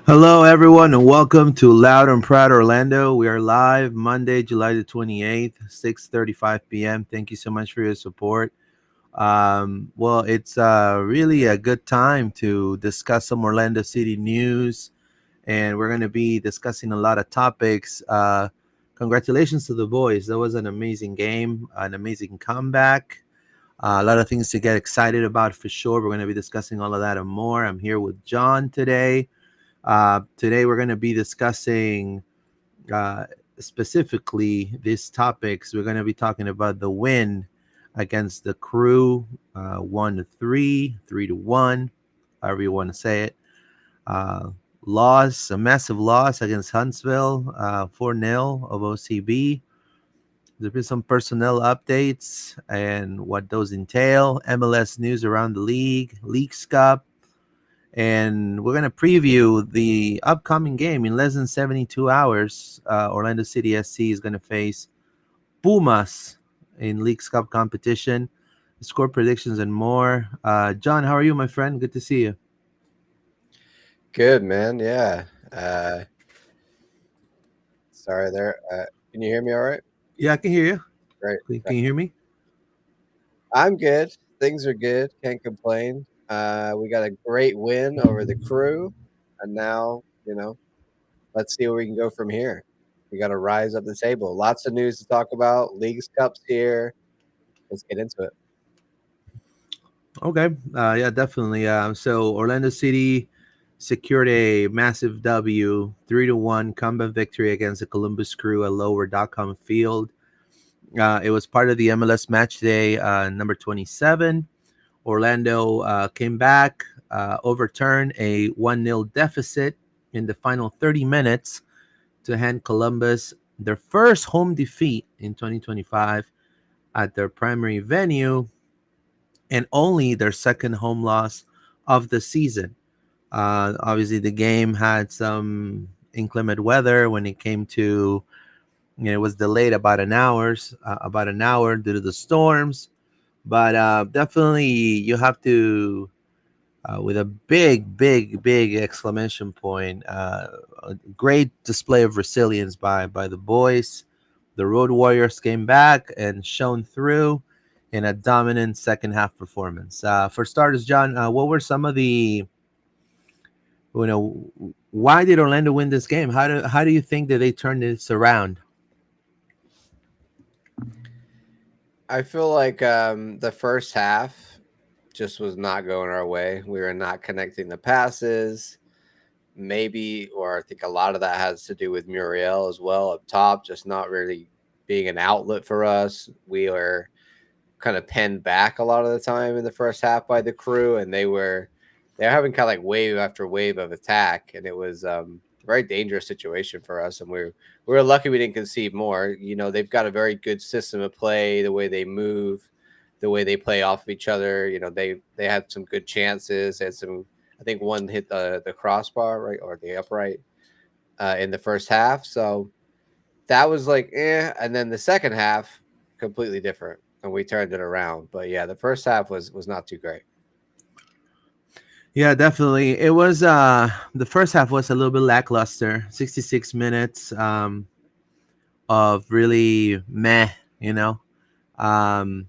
Hello, everyone, and welcome to Loud and Proud Orlando. We are live Monday, July the 28th, 6:35 p.m. Thank you so much for your support. It's really a good time to discuss some Orlando City news, and we're going to be discussing a lot of topics. Congratulations to the boys. That was an amazing game, an amazing comeback. A lot of things to get excited about for sure. We're going to be discussing all of that and more. I'm here with John today. Today, we're going to be discussing uh, specifically these topics. We're going to be talking about the win against the Crew, 1-3, 3-1, however you want to say it. Uh, Loss, a massive loss against Huntsville, 4-0 of OCB. There's been some personnel updates and what those entail. MLS news around the league, Leagues Cup, and we're going to preview the upcoming game in less than 72 hours. Orlando City SC is going to face Pumas in Leagues Cup competition. Score predictions and more. John, how are you, my friend? Good to see you. Good, man. Yeah. Sorry there. Can you hear me all right? Yeah, I can hear you. Great. Can you hear me? I'm good. Things are good. Can't complain. We got a great win over the Crew, and now, let's see where we can go from here. We got to rise up the table. Lots of news to talk about. Leagues Cup's here. Let's get into it. Okay. Yeah, definitely. So Orlando City secured a massive W, 3-1 comeback victory against the Columbus Crew at Lower.com Field. It was part of the MLS match day number 27. Orlando came back, overturned a 1-0 deficit in the final 30 minutes to hand Columbus their first home defeat in 2025 at their primary venue and only their second home loss of the season. Obviously, the game had some inclement weather when it came to, it was delayed about an hour due to the storms. But definitely, you have to, with a big exclamation point, a great display of resilience by the boys. The Road Warriors came back and shone through in a dominant second half performance. For starters, John, what were some of the, why did Orlando win this game? How do you think that they turned this around? I feel like the first half just was not going our way. We were not connecting the passes. Maybe, or I think a lot of that has to do with Muriel as well up top, just not really being an outlet for us. We were kind of penned back a lot of the time in the first half by the Crew, and they're having kind of like wave after wave of attack, and it was a very dangerous situation for us. And we were lucky we didn't concede more. They've got a very good system of play, the way they move, the way they play off of each other. They had some good chances. They had some. I think one hit the crossbar, right, or the upright in the first half. So that was like, and then the second half completely different, and we turned it around. But yeah, the first half was not too great. Yeah, definitely. It was the first half was a little bit lackluster. 66 minutes of really meh, you know. Um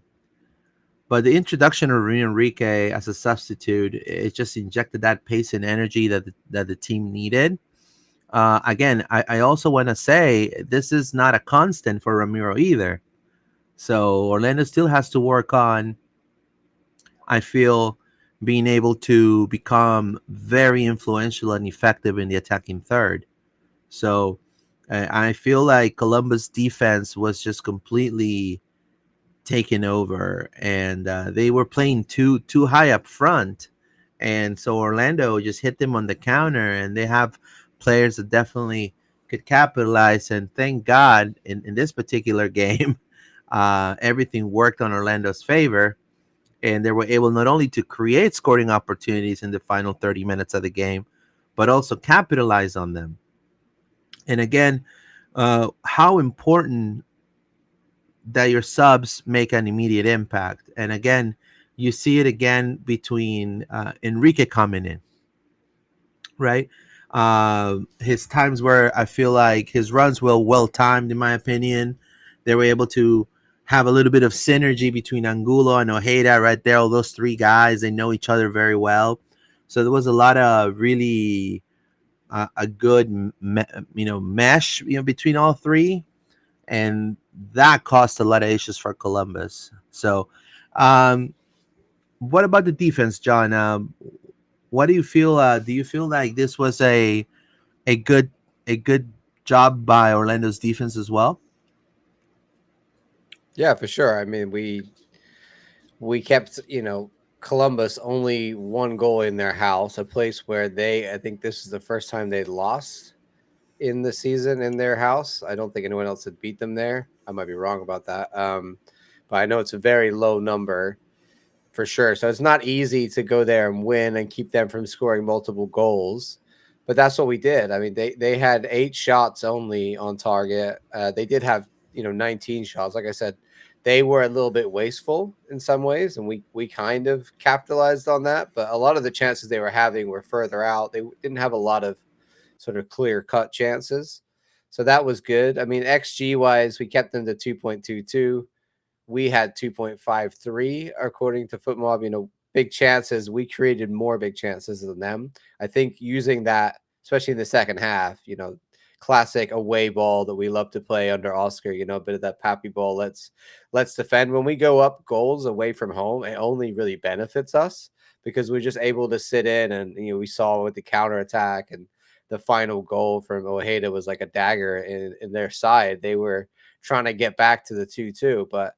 but the introduction of Enrique as a substitute, it just injected that pace and energy that the team needed. Again, I also want to say this is not a constant for Ramiro either. So Orlando still has to work on, I feel, being able to become very influential and effective in the attacking third. So I feel like Columbus defense was just completely taken over, and they were playing too high up front, and so Orlando just hit them on the counter, and they have players that definitely could capitalize. And thank God in this particular game, everything worked on Orlando's favor, and they were able not only to create scoring opportunities in the final 30 minutes of the game, but also capitalize on them. And again, how important that your subs make an immediate impact. And again, you see it again between Enrique coming in, right? His times where I feel like his runs were well timed, in my opinion. They were able to have a little bit of synergy between Angulo and Ojeda right there. All those three guys, they know each other very well. So there was a lot of really a good mesh between all three, and that caused a lot of issues for Columbus. So, um, what about the defense, John? What do you feel? Do you feel like this was a good a good job by Orlando's defense as well? Yeah, for sure. I mean, we kept, Columbus only one goal in their house, a place where I think this is the first time they'd lost in the season in their house. I don't think anyone else had beat them there. I might be wrong about that. But I know it's a very low number for sure. So it's not easy to go there and win and keep them from scoring multiple goals. But that's what we did. I mean, they had 8 shots only on target. They did have 19 shots. Like I said, they were a little bit wasteful in some ways, and we kind of capitalized on that. But a lot of the chances they were having were further out. They didn't have a lot of sort of clear cut chances. So that was good. I mean, XG wise, we kept them to 2.22. We had 2.53 according to FootMob. Big chances. We created more big chances than them. I think using that, especially in the second half, classic away ball that we love to play under Oscar, a bit of that pappy ball. Let's defend. When we go up goals away from home, it only really benefits us because we're just able to sit in, and we saw with the counter attack, and the final goal from Ojeda was like a dagger in their side. They were trying to get back to the 2-2, but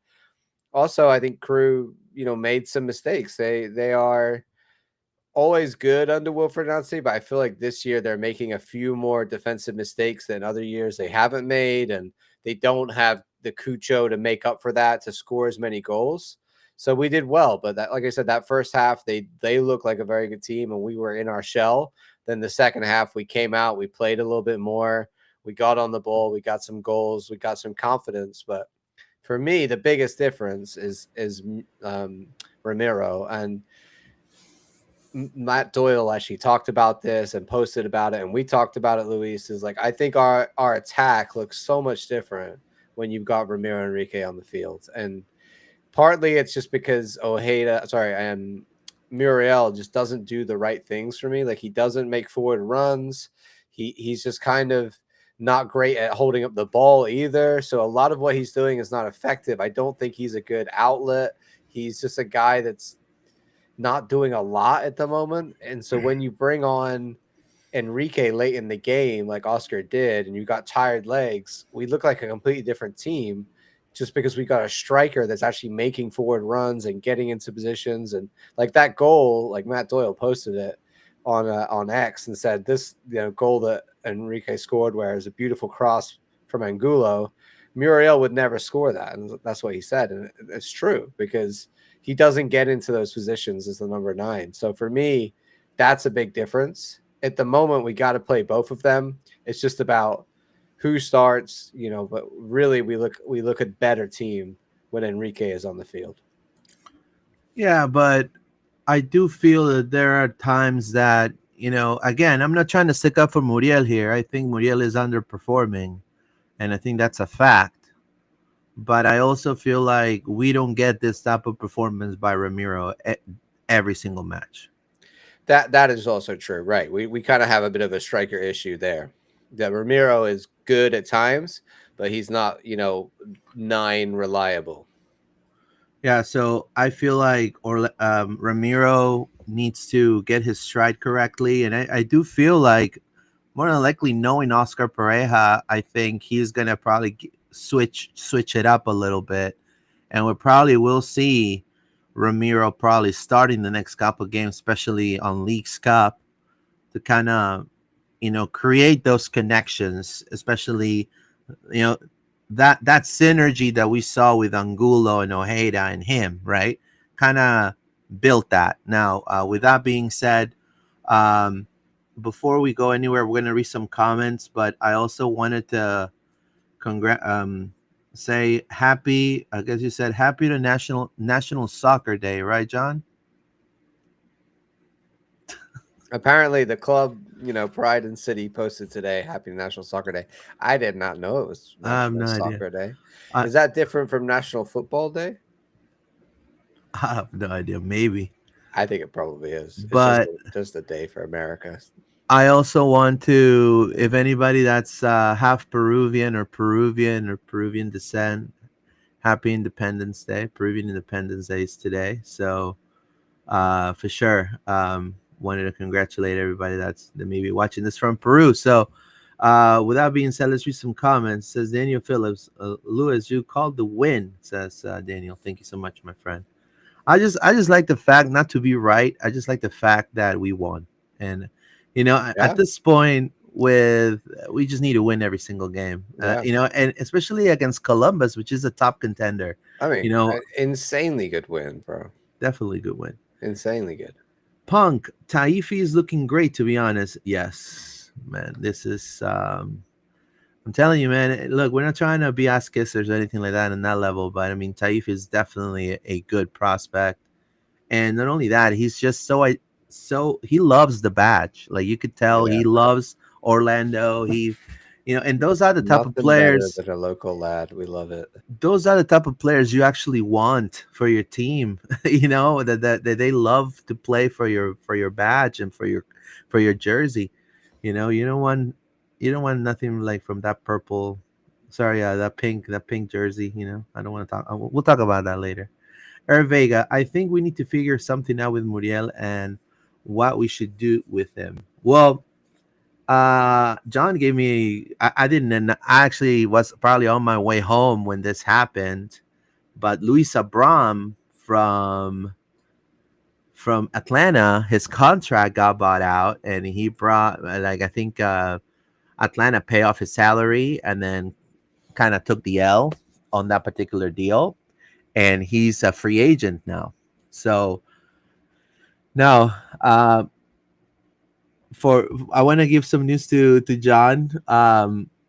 also I think Crew, made some mistakes. They are always good under Wilfred Nancy, but I feel like this year they're making a few more defensive mistakes than other years they haven't made, and they don't have the Cucho to make up for that to score as many goals. So we did well, but that, like I said, that first half they look like a very good team, and we were in our shell. Then the second half we came out, we played a little bit more, we got on the ball, we got some goals, we got some confidence. But for me, the biggest difference is Ramiro, and Matt Doyle actually talked about this and posted about it, and we talked about it. Luis is like, I think our attack looks so much different when you've got Ramiro Enrique on the field, and partly it's just because and Muriel just doesn't do the right things for me. Like, he doesn't make forward runs. He's just kind of not great at holding up the ball either. So a lot of what he's doing is not effective. I don't think he's a good outlet. He's just a guy that's not doing a lot at the moment. And so when you bring on Enrique late in the game, like Oscar did, and you got tired legs, we look like a completely different team just because we got a striker that's actually making forward runs and getting into positions. And like that goal, like Matt Doyle posted it on X and said this, goal that Enrique scored, where it's a beautiful cross from Angulo. Muriel would never score that, and that's what he said, and it's true because he doesn't get into those positions as the number 9. So for me, that's a big difference. At the moment, we got to play both of them. It's just about who starts, but really we look a better team when Enrique is on the field. Yeah, but I do feel that there are times that, again, I'm not trying to stick up for Muriel here. I think Muriel is underperforming, and I think that's a fact. But I also feel like we don't get this type of performance by Ramiro every single match. That is also true, right? We kind of have a bit of a striker issue there. That Ramiro is good at times, but he's not, 9 reliable. Yeah, so I feel like Ramiro needs to get his stride correctly, and I do feel like more than likely, knowing Oscar Pareja, I think he's gonna probably switch it up a little bit, and we probably will see Ramiro probably starting the next couple of games, especially on League's Cup, to kind of create those connections, especially you know that synergy that we saw with Angulo and Ojeda and him, right? Kind of built that. Now, with that being said, um, before we go anywhere, we're gonna read some comments, but I also wanted to say happy. I guess you said happy to National Soccer Day, right, John? Apparently, the club, Pride and City posted today, "Happy National Soccer Day." I did not know it was I have National no idea. Soccer Day. I, Is that different from National Football Day? I have no idea. Maybe, I think it probably is. It's just but just a day for America. I also want to, if anybody that's half Peruvian descent, happy Independence Day. Peruvian Independence Day is today. So, for sure, wanted to congratulate everybody that may be watching this from Peru. So, with that being said, let's read some comments. Says Daniel Phillips, Lewis, you called the win. Says Daniel, thank you so much, my friend. I just like the fact, not to be right. I just like the fact that we won, and at Yeah, this point, with we just need to win every single game. yeah. And especially against Columbus, which is a top contender. I You mean, know, insanely good win, bro. definitely good win. Insanely good. Punk Taifi is looking great, to be honest. Yes, man. This is. I'm telling you, man. Look, we're not trying to be ass kissers or anything like that on that level, but I mean, Taif is definitely a good prospect. And not only that, he's just so he loves the badge. Like you could tell Yeah, he loves Orlando. And those are the type of nothing better players. than a local lad. We love it. Those are the type of players you actually want for your team. That they love to play for your badge and for your jersey. You don't want nothing like from that purple. Sorry, that pink jersey. I don't want to talk. We'll talk about that later. Vega, I think we need to figure something out with Muriel and what we should do with him. Well, John gave me. I didn't. And I actually was probably on my way home when this happened. But Luis Abram from Atlanta, his contract got bought out, and he brought like I think Atlanta pay off his salary, and then kind of took the L on that particular deal, and he's a free agent now. So now, for I want to give some news to John.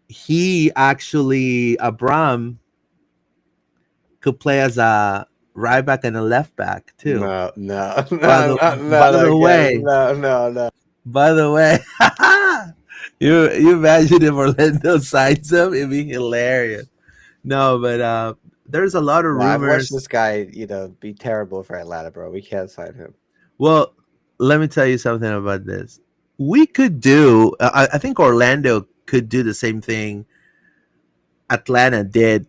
He actually Abram could play as a right back and a left back too. No, no, By no, the no, by not the again. way, No, no, no. by the way, you imagine if Orlando signs him, it'd be hilarious. No, but there's a lot of No, I've watched rumors. this guy, be terrible for Atlanta, bro. We can't sign him. Well, let me tell you something about this. We could do. I think Orlando could do the same thing Atlanta did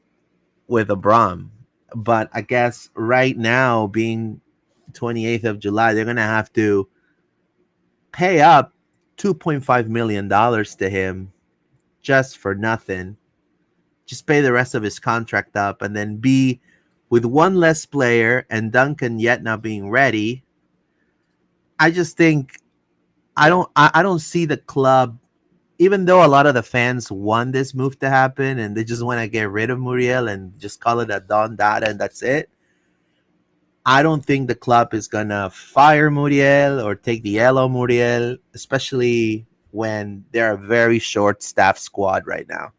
with Abram, but I guess right now, being 28th of July, they're gonna have to pay up $2.5 million to him just for nothing. Just pay the rest of his contract up, and then be with one less player and Duncan yet not being ready. I just think I don't see the club, even though a lot of the fans want this move to happen and they just want to get rid of Muriel and just call it a Don Dada and that's it. I don't think the club is gonna fire Muriel or take the L on Muriel, especially when they're a very short staff squad right now.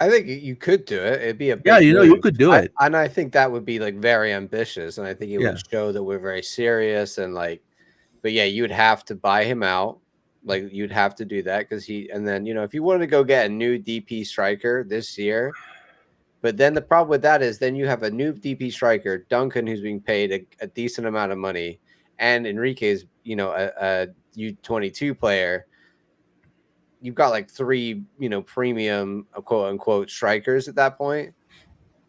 I think you could do it. It'd be a Yeah, big you move. could do it. I think that would be like very ambitious, and I think it would Yeah. show that we're very serious and like. But yeah, you would have to buy him out. Like you'd have to do that because and then if you wanted to go get a new DP striker this year, but then the problem with that is then you have a new DP striker, Duncan, who's being paid a decent amount of money, and Enrique's, a U22 player. You've got like three, premium quote unquote strikers at that point.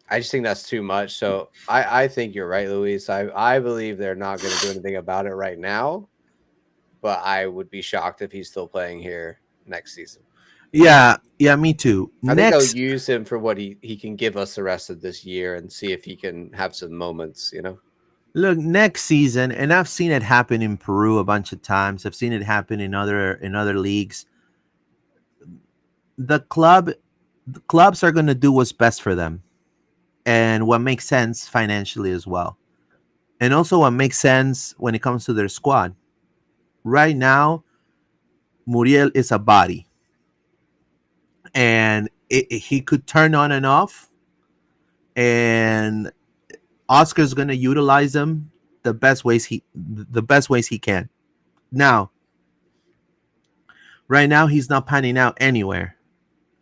I just think that's too much. So I think you're right, Luis. I believe they're not going to do anything about it right now, but I would be shocked if he's still playing here next season. Yeah, me too. I think they'll Next, use him for what he can give us the rest of this year and see if he can have some moments. look, next season, and I've seen it happen in Peru a bunch of times. I've seen it happen in other leagues. The clubs are going to do what's best for them and what makes sense financially as well. And also what makes sense when it comes to their squad. Right now, Muriel is a body, and he could turn on and off, and Oscar's going to utilize him the best ways he can. Now, right now, he's not panning out anywhere.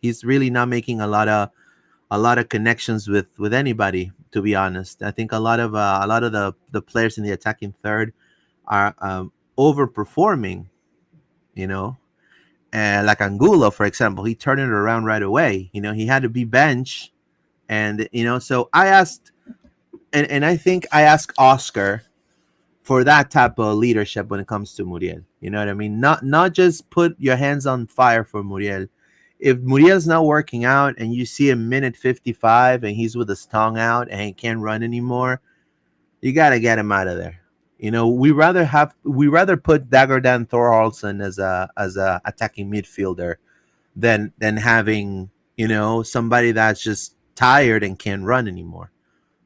He's really not making a lot of connections with anybody. To be honest, I think a lot of the players in the attacking third are overperforming. You know, like Angulo, for example, he turned it around right away. He had to be benched, and so I asked, and I think I asked Oscar for that type of leadership when it comes to Muriel. You know what I mean? Not just put your hands on fire for Muriel. If Muriel's not working out and you see him minute 55 and he's with his tongue out and he can't run anymore, you gotta get him out of there. We rather put Dagerdan Thorhalson as a attacking midfielder than having somebody that's just tired and can't run anymore.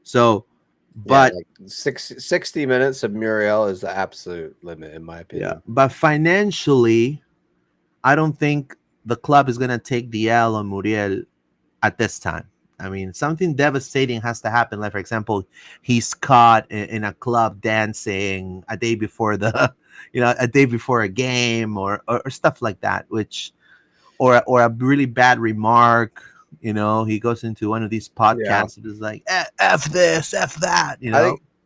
So, Yeah, but like 60 minutes of Muriel is the absolute limit, in my yeah, opinion. but financially, I don't think the club is gonna take the L on Muriel at this time. I mean, something devastating has to happen. Like, for example, he's caught in a club dancing a day before a day before a game, or stuff like that. Or a really bad remark. He goes into one of these Yeah. podcasts and is like, "F this, f that."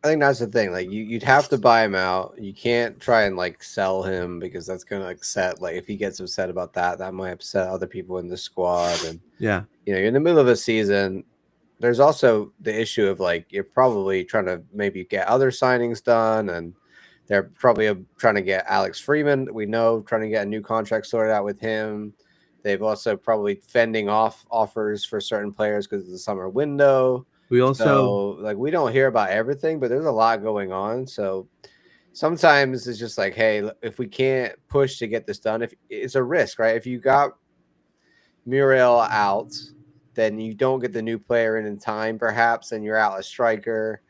I think that's the thing. Like you'd have to buy him out. You can't try and like sell him because that's gonna upset. Like if he gets upset about that, that might upset other people in the squad. And Yeah, you're in the middle of a season. There's also the issue of like you're probably trying to maybe get other signings done, and they're probably trying to get Alex Freeman. We know trying to get a new contract sorted out with him. They've also probably fending off offers for certain players because of the summer window. we also So like we don't hear about everything, but there's a lot going on. So sometimes it's just like, hey, if we can't push to get this done, if it's a risk, right? If you got Muriel out, then you don't get the new player in time, perhaps, and you're out a striker.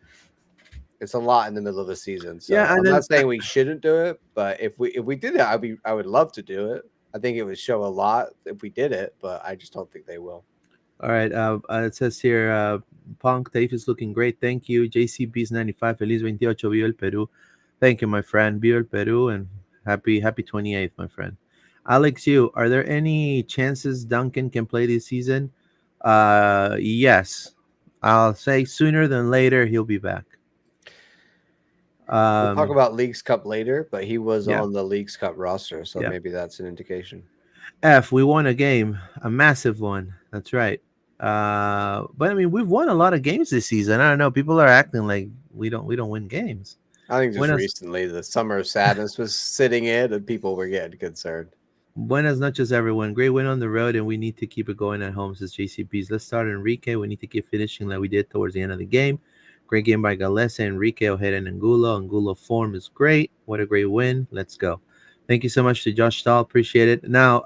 It's a lot in the middle of the season. So yeah, and I'm then not saying we shouldn't do it, but if we did it, I would love to do it. I think it would show a lot if we did it, but I just don't think they will. all right. It says here, Punk Taif is looking great. Thank you. JCB's 95. Feliz 28. Viva el Peru. Thank you, my friend. Viva el Peru and happy 28th, my friend. Alex, are there any chances Duncan can play this season? Yes. I'll say sooner than later he'll be back. We'll talk Um, about Leagues Cup later, but he was yeah, on the Leagues Cup roster, so yeah. maybe that's an indication. We won a game, a massive one. That's right. But I mean, we've won a lot of games this season. I don't know. People are acting like we don't win games. I think just Buenas, recently the summer of sadness was sitting in, and people were getting concerned. buenas noches, everyone. Great win on the road, and we need to keep it going at home, says JCPs. Let's start Enrique. We need to keep finishing like we did towards the end of the game. Great game by Galese, Enrique, Ojeda, and Angulo. Angulo form is great. What a great win. Let's go. Thank you so much to Josh Stahl. Appreciate it. Now,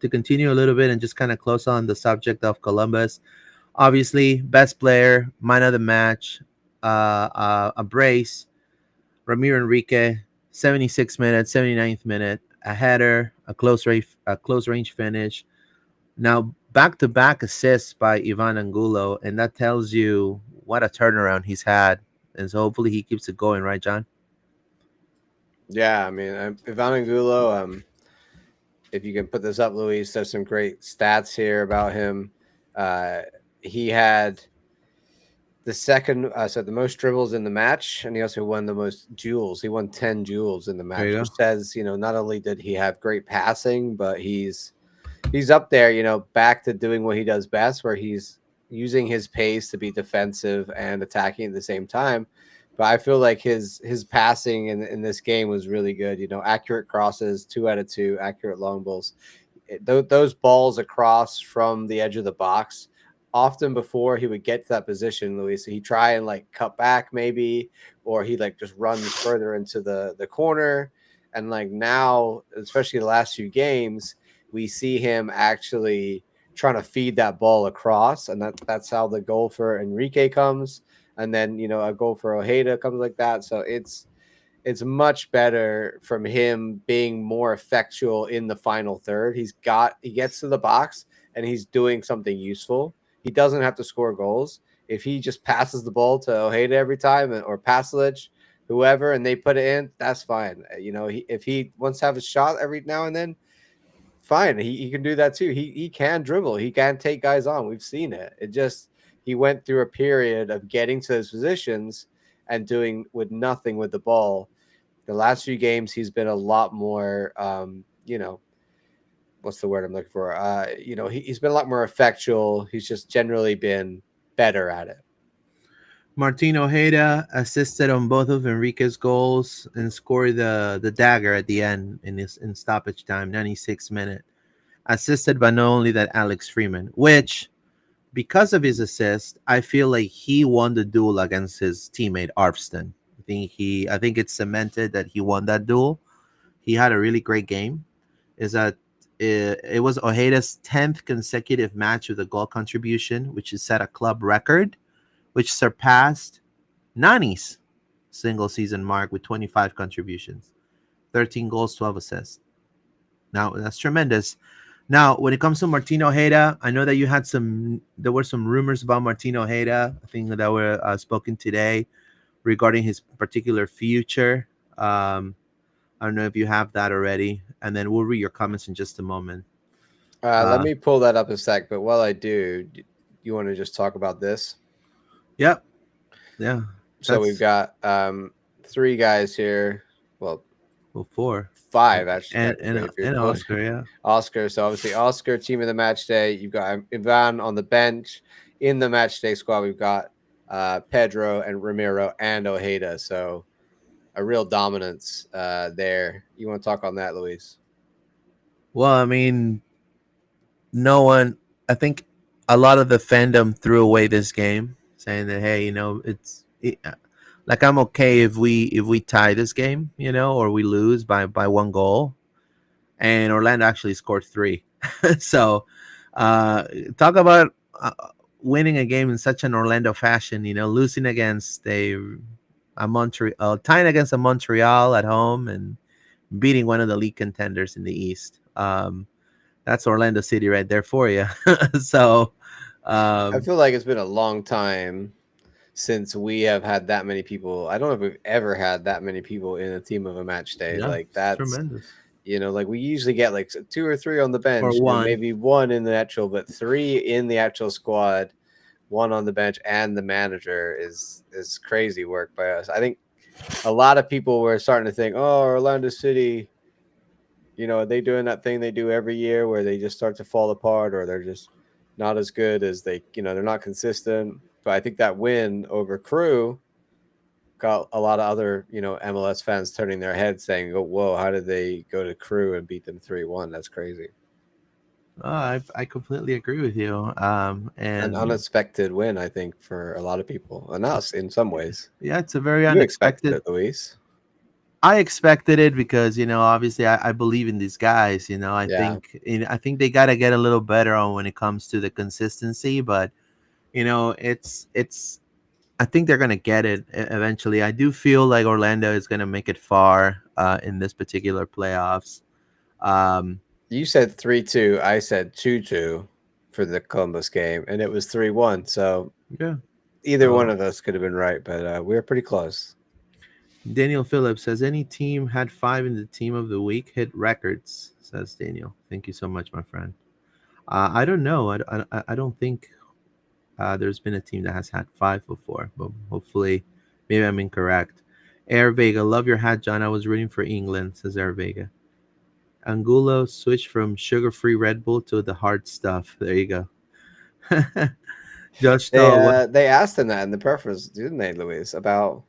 to continue a little bit and just kind of close on the subject of Columbus. Obviously, best player, man of the match, a brace, Ramiro Enrique, 76 minutes, 79th minute, a header, a close range finish. Now, back to back assists by Ivan Angulo, and that tells you what a turnaround he's had. And so hopefully he keeps it going, right, John? Yeah, I mean, Ivan Angulo, if you can put this up, Luis, there's some great stats here about him. Uh, he had the most dribbles in the match, and he also won the most duels. He won 10 duels in the There you match, go. which says, not only did he have great passing, but he's up there, back to doing what he does best, where he's using his pace to be defensive and attacking at the same time. But I feel like his passing in this game was really good. Accurate crosses, 2 out of 2, accurate long balls. Those balls across from the edge of the box. Often before he would get to that position, Luis, he'd try and like cut back maybe, or he like just runs further into the corner. And like now, especially the last few games, we see him actually trying to feed that ball across, and that's how the goal for Enrique comes, and then a goal for Ojeda comes like that. So it's much better from him being more effectual in the final third. He gets to the box and he's doing something useful. He doesn't have to score goals. If he just passes the ball to Ojeda every time or Pasalic, whoever, and they put it in, that's fine. If he wants to have a shot every now and then, fine. He can do that too. He can dribble. He can take guys on. We've seen it. It just he went through a period of getting to those positions and doing with nothing with the ball. The last few games, he's been a lot more. What's the word I'm looking for? He's been a lot more effectual. He's just generally been better at it. Martin Ojeda assisted on both of Enrique's goals and scored the dagger at the end in stoppage time, 96th minute. Assisted by not only that Alex Freeman, which because of his assist, I feel like he won the duel against his teammate Arvston. I think it's cemented that he won that duel. He had a really great game. Is that it was Ojeda's 10th consecutive match with a goal contribution, which is set a club record, which surpassed Nani's single season mark with 25 contributions, 13 goals, 12 assists. Now that's tremendous. Now, when it comes to Martin Ojeda, I know that there were some rumors about Martin Ojeda, I think that were spoken today regarding his particular future. I don't know if you have that already, and then we'll read your comments in just a moment. Let Uh, me pull that up a sec. But while I do, you want to just talk about this? yep, yeah, So we've that's got three guys here. Well, before, five actually, and technically, if you're and including Oscar, yeah. Oscar. So obviously, Oscar, team of the match day. You've got Ivan on the bench. In the match day squad, we've got Pedro and Ramiro and Ojeda. So a real dominance there. You want to talk on that, Luis? Well, I mean, no one. I think a lot of the fandom threw away this game, saying that hey, like I'm okay if we tie this game, or we lose by one goal, and Orlando actually scored three. So, uh, talk about winning a game in such an Orlando fashion. Losing against a Montreal, tying against a Montreal at home, and beating one of the league contenders in the East. That's Orlando City right there for you. So, I um, feel like it's been a long time since we have had that many people. I don't know if we've ever had that many people in a team of a match day. yeah, Like it's that's tremendous. like we usually get like two or three on the Or bench, one. maybe one in the actual, but three in the actual squad, one on the bench, and the manager is crazy work by us. I think a lot of people were starting to think, oh, Orlando City, are they doing that thing they do every year where they just start to fall apart or they're just not as good as they're not consistent. But I think that win over Crew got a lot of other, MLS fans turning their heads saying, oh, whoa, how did they go to Crew and beat them 3-1? That's crazy. I completely agree with you. An And unexpected win, I think, for a lot of people and us in some ways. yeah, it's a very You expected unexpected. it, Luis. I expected it because obviously I believe in these guys. Yeah. I think they got to get a little better on when it comes to the consistency, but it's I think they're gonna get it eventually. I do feel like Orlando is gonna make it far in this particular playoffs. Um, You said 3-2. I said 2-2 for the Columbus game, and it was 3-1. So yeah. either one So of us could have been right, but we were pretty close. Daniel Phillips says any team had five in the team of the week hit records. Says Daniel. Thank you so much, my friend. I don't know. I don't think there's been a team that has had five before, but hopefully, maybe I'm incorrect. Air Vega, love your hat, John. I was rooting for England, says Air Vega. Angulo switched from sugar-free Red Bull to the hard stuff. There you go. Josh They Tall, what? they asked him that in the preface, didn't they, Luis, about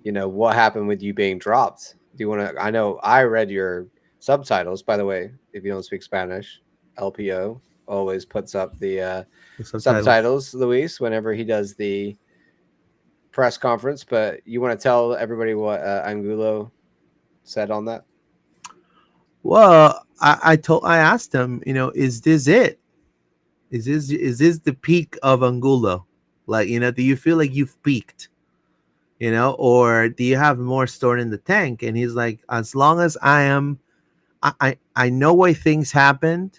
what happened with you being dropped. Do you want to? I know I read your subtitles. By the way, if you don't speak Spanish, LPO always puts up the The subtitles. subtitles, Luis, whenever he does the press conference. But you want to tell everybody what Angulo said on that? Well, I asked him, is this it? Is this the peak of Angulo? Like, do you feel like you've peaked? Or do you have more stored in the tank? And he's like, as long as I know why things happened.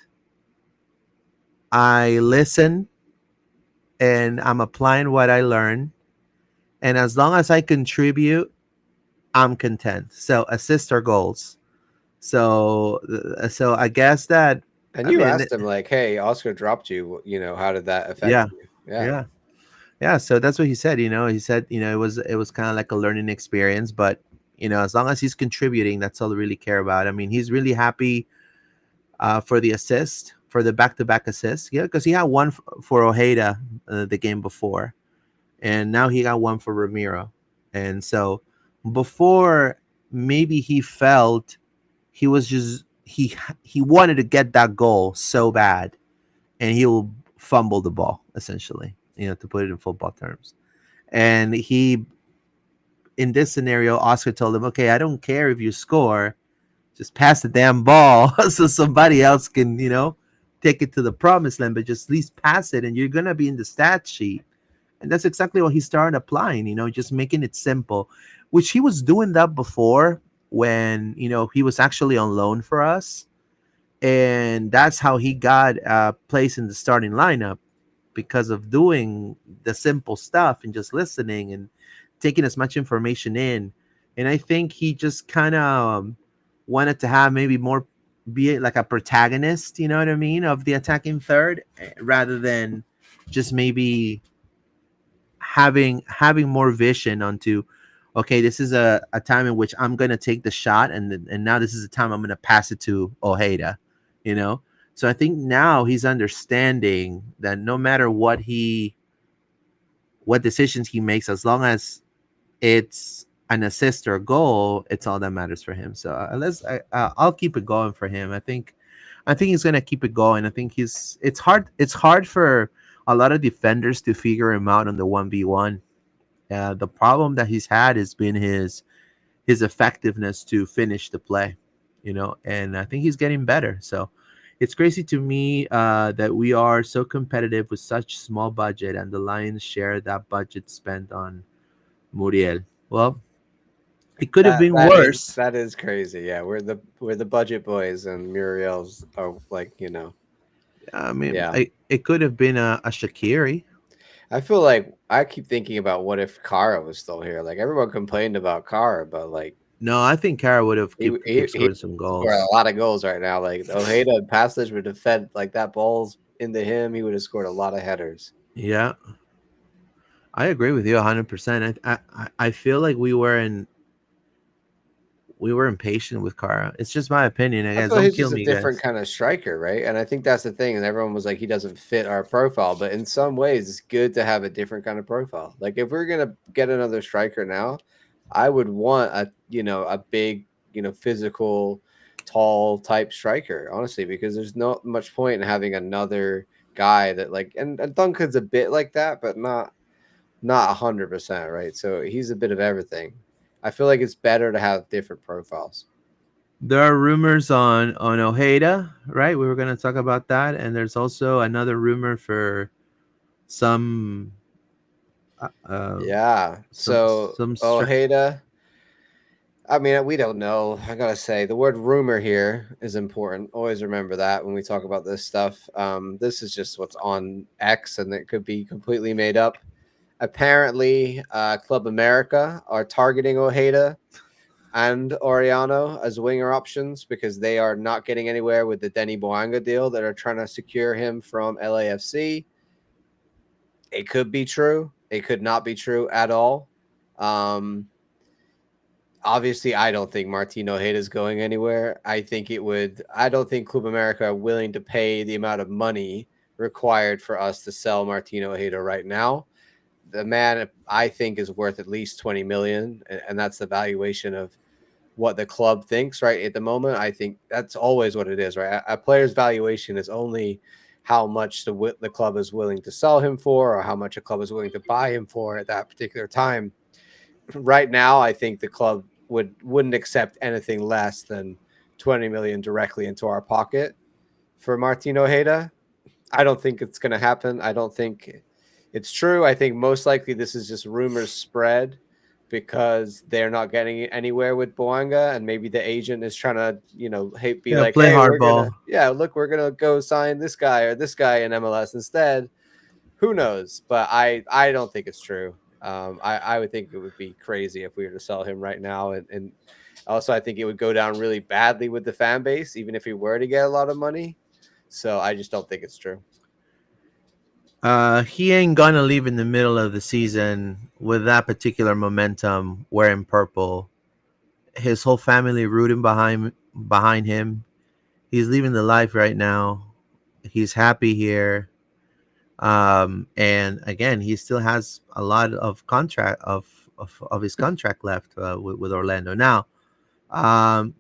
I listen and I'm applying what I learned. And as long as I contribute, I'm content. So assists or goals. So I guess that, And I you mean, asked him like, "Hey, Oscar dropped you. You know, how did that affect yeah, you?" Yeah, yeah, yeah. So that's what he said. He said, it was kind of like a learning experience, but as long as he's contributing, that's all I really care about. I mean, he's really happy for the assist, for the back-to-back assist. Yeah, because he had one for Ojeda the game before, and now he got one for Ramiro. And so before, maybe he felt he was just he wanted to get that goal so bad, and he will fumble the ball essentially, to put it in football terms. And he, in this scenario, Oscar told him, "Okay, I don't care if you score, just pass the damn ball so somebody else can, take it to the promised land, but just at least pass it, and you're gonna be in the stat sheet." And that's exactly what he started applying, just making it simple, which he was doing that before when, he was actually on loan for us. And that's how he got placed in the starting lineup, because of doing the simple stuff and just listening and taking as much information in. And I think he just kind of wanted to have maybe more, be like a protagonist, you know what I mean, of the attacking third, rather than just maybe having more vision onto, okay, this is a time in which I'm gonna take the shot, and now this is the time I'm gonna pass it to Ojeda, you know. So I think now he's understanding that no matter what decisions he makes, as long as it's an assist or a goal, it's all that matters for him. So I'll keep it going for him. I think he's gonna keep it going. I think it's hard for a lot of defenders to figure him out on the 1v1. The problem that he's had has been his effectiveness to finish the play, and I think he's getting better. So it's crazy to me that we are so competitive with such small budget, and the Lions share that budget spent on Muriel. Well, it could have that been that is worse. that is crazy. Yeah, we're the budget boys, and Muriel's are like, I mean, yeah. it could have been a Shakiri. I feel like I keep thinking about what if Kara was still here. Like everyone complained about Kara, but like No, I think Kara would have he keep he he scoring some scored a goals. lot of goals right now. Like Ojeda and Passage would have fed like that balls into him. He would have scored a lot of headers. Yeah, I agree with you 100%. I feel like we were impatient with Kara. It's just my opinion, I I guess. feel like Don't he's kill just a me, different guys. kind of striker, right? And I think that's the thing. And everyone was like, he doesn't fit our profile. But in some ways, it's good to have a different kind of profile. Like if we're gonna get another striker now, I would want a big, physical, tall type striker, honestly, because there's not much point in having another guy that like and Duncan's a bit like that, but not 100%, right? So he's a bit of everything. I feel like it's better to have different profiles. There are rumors on Ojeda, right? We were going to talk about that, and there's also another rumor for some uh, uh Yeah. some So some stri- Ojeda, I mean, we don't know. I gotta say, the word rumor here is important. Always remember that when we talk about this stuff. This is just what's on X, and it could be completely made up. Apparently, Club America are targeting Ojeda and Oriano as winger options because they are not getting anywhere with the Denny Boanga deal that are trying to secure him from LAFC. It could be true. It could not be true at all. Um, Obviously, I don't think Martin Ojeda is going anywhere. I don't think Club America are willing to pay the amount of money required for us to sell Martin Ojeda right now. The man, I think, is worth at least 20 million, and that's the valuation of what the club thinks right at the moment. I think that's always what it is, right? A player's valuation is only how much the club is willing to sell him for, or how much a club is willing to buy him for at that particular time. Right now, I think the club wouldn't accept anything less than 20 million directly into our pocket for Martin Ojeda. I don't think it's going to happen. I don't think it's true. I think most likely this is just rumors spread because they're not getting anywhere with Boanga, and maybe the agent is trying to, be yeah, like, play hey, hardball. yeah, look, we're gonna go sign this guy or this guy in MLS instead. Who knows? But I don't think it's true. I would think it would be crazy if we were to sell him right now, and also I think it would go down really badly with the fan base, even if he were to get a lot of money. So I just don't think it's true. He ain't gonna leave in the middle of the season with that particular momentum, wearing purple. His whole family rooting behind him. He's living the life right now. He's happy here. And again, he still has a lot of contract of his contract left with Orlando now. Um,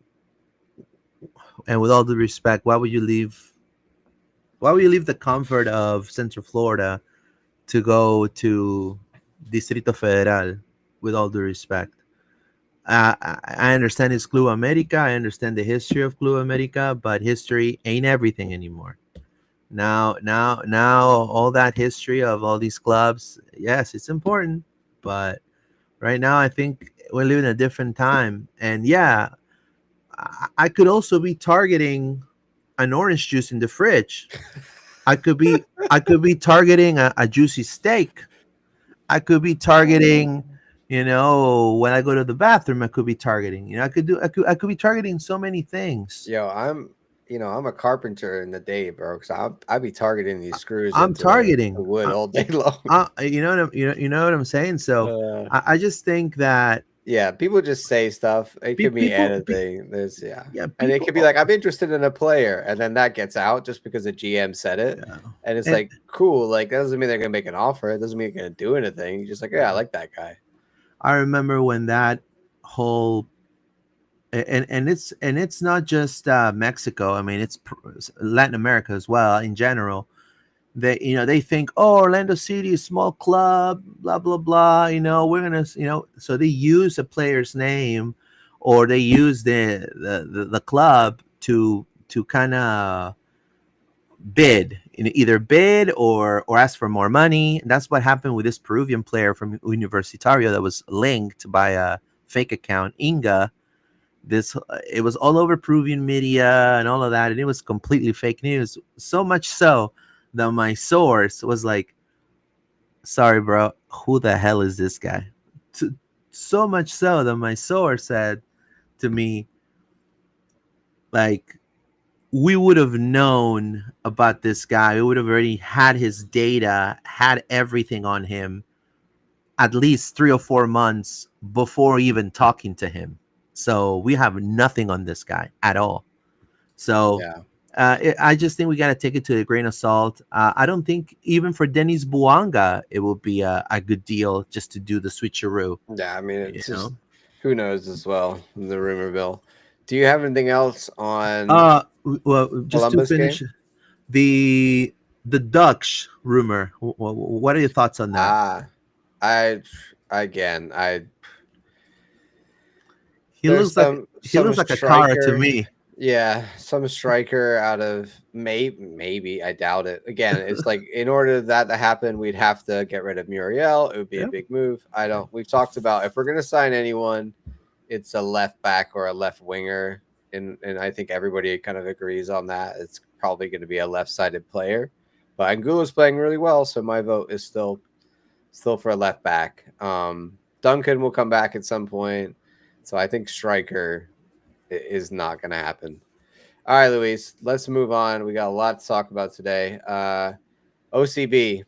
and with all due respect, why would you leave? Why would you leave the comfort of Central Florida to go to Distrito Federal? With all due respect, I understand it's Club America. I understand the history of Club America, but history ain't everything anymore. Now, all that history of all these clubs, yes, it's important, but right now, I think we're living a different time. And yeah, I could also be targeting an orange juice in the fridge. I could be targeting a juicy steak. I could be targeting, when I go to the bathroom, I could be targeting. I could be targeting so many things. Yo, I'm a carpenter in the day, bro. Cause I'd be targeting these screws I'm into the targeting. wood all day long. You know what I'm saying. So Uh, I just think that yeah, people just say stuff. It could be people, anything. There's yeah, yeah, and it could be people, like I'm interested in a player, and then that gets out just because the GM said it, yeah. and it's And like cool. Like that doesn't mean they're gonna make an offer. It doesn't mean they're gonna do anything. You're just like, yeah, I yeah. like that guy. I remember when that whole and it's not just Mexico. I mean, it's Latin America as well in general. They think, oh, Orlando City is small club, blah blah blah. We're gonna, so they use a player's name, or they use the club to kind of bid, either bid or ask for more money. And that's what happened with this Peruvian player from Universitario that was linked by a fake account, Inga. This It was all over Peruvian media and all of that, and it was completely fake news. So much so that my source was like, "Sorry, bro, who the hell is this guy?" To, so much so that my source said to me, like, we would have known about this guy. We would have already had his data, had everything on him at least 3 or 4 months before even talking to him. So we have nothing on this guy at all. So Yeah, I just think we got to take it to a grain of salt. I don't think even for Dennis Buanga it will be a good deal just to do the switcheroo. yeah. I mean, You it's just know. who knows as well. The rumor mill. Do you have anything else on Well, just to Columbus finish game? the the Dutch rumor. What are your thoughts on that? Ah, I again, I He there's looks like he some looks like a car to striker. me. Yeah, some striker out of maybe I doubt it. Again, it's like in order that to happen, we'd have to get rid of Muriel. It would be a Yeah, big move. I don't. We've talked about if we're gonna sign anyone, it's a left back or a left winger, and I think everybody kind of agrees on that. It's probably going to be a left sided player, but Angulo's playing really well, so my vote is still for a left back. Duncan will come back at some point, so I think striker is not going to happen. All right, Luis, let's move on. We got a lot to talk about today. OCB.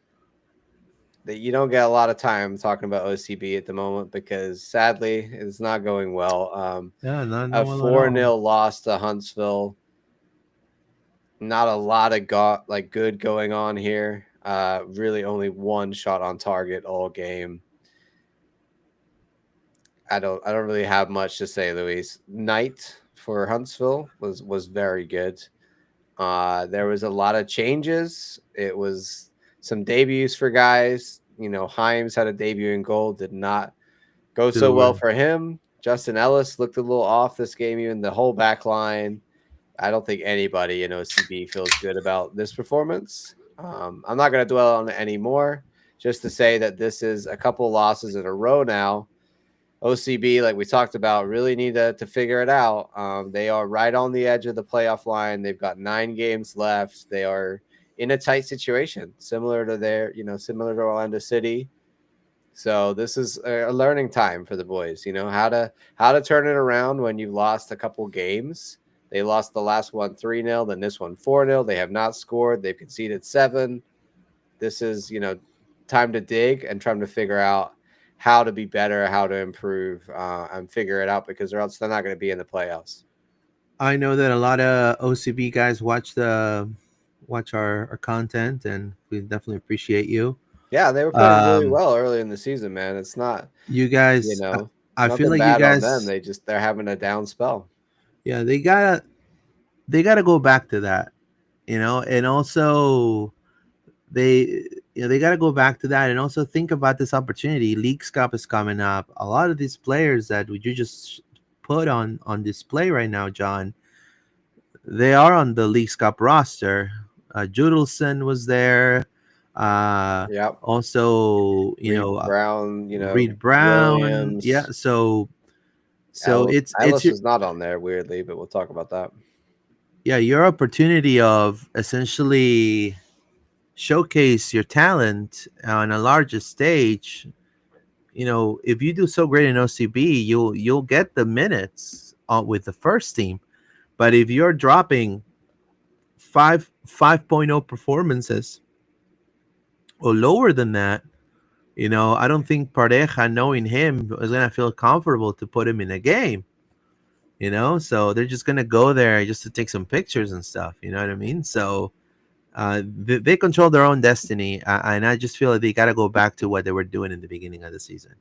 That you don't get a lot of time talking about OCB at the moment because sadly it's not going well. yeah, not A well at 4-0 all. loss to Huntsville. Not a lot of good going on here. Really only one shot on target all game. I don't really have much to say, Luis. Night for Huntsville was very good. There was a lot of changes. It was some debuts for guys. Himes had a debut in goal, did not go so well Dude, for him. Justin Ellis looked a little off this game, even the whole back line. I don't think anybody in OCB feels good about this performance. I'm not going to dwell on it anymore. Just to say that this is a couple losses in a row now. OCB, like we talked about, really need to figure it out. They are right on the edge of the playoff line. They've got 9 games left. They are in a tight situation, similar to Orlando City. So this is a learning time for the boys. You know how to turn it around when you've lost a couple games. They lost the last one 3-0, then this one 4-0. They have not scored. They've conceded 7. This is time to dig and trying to figure out how to be better, how to improve, and figure it out because or else they're not going to be in the playoffs. I know that a lot of OCB guys watch our content, and we definitely appreciate you. Yeah, they were playing really Um, well early in the season, man. It's not, you you guys, know, I feel nothing like you bad on them. guys, They're having a down spell. yeah, they gotta go back to that, and also they they got to go back to that and also think about this opportunity. Leagues Cup is coming up. A lot of these players that you just put on display right now, John, they are on the Leagues Cup roster. Judelson was there. Uh, Yep. Also, Reed Brown, Reed Brown. Yeah. Williams, So it's Ellis your is not on there weirdly, but we'll talk about that. yeah, your opportunity of essentially showcase your talent on a larger stage. If you do so great in OCB, you'll get the minutes with the first team. But if you're dropping 5.0 performances or lower than that, I don't think Pareja, knowing him, is gonna feel comfortable to put him in a game. So they're just gonna go there just to take some pictures and stuff. You know what I mean? So they control their own destiny, and I just feel like they got to go back to what they were doing in the beginning of the season.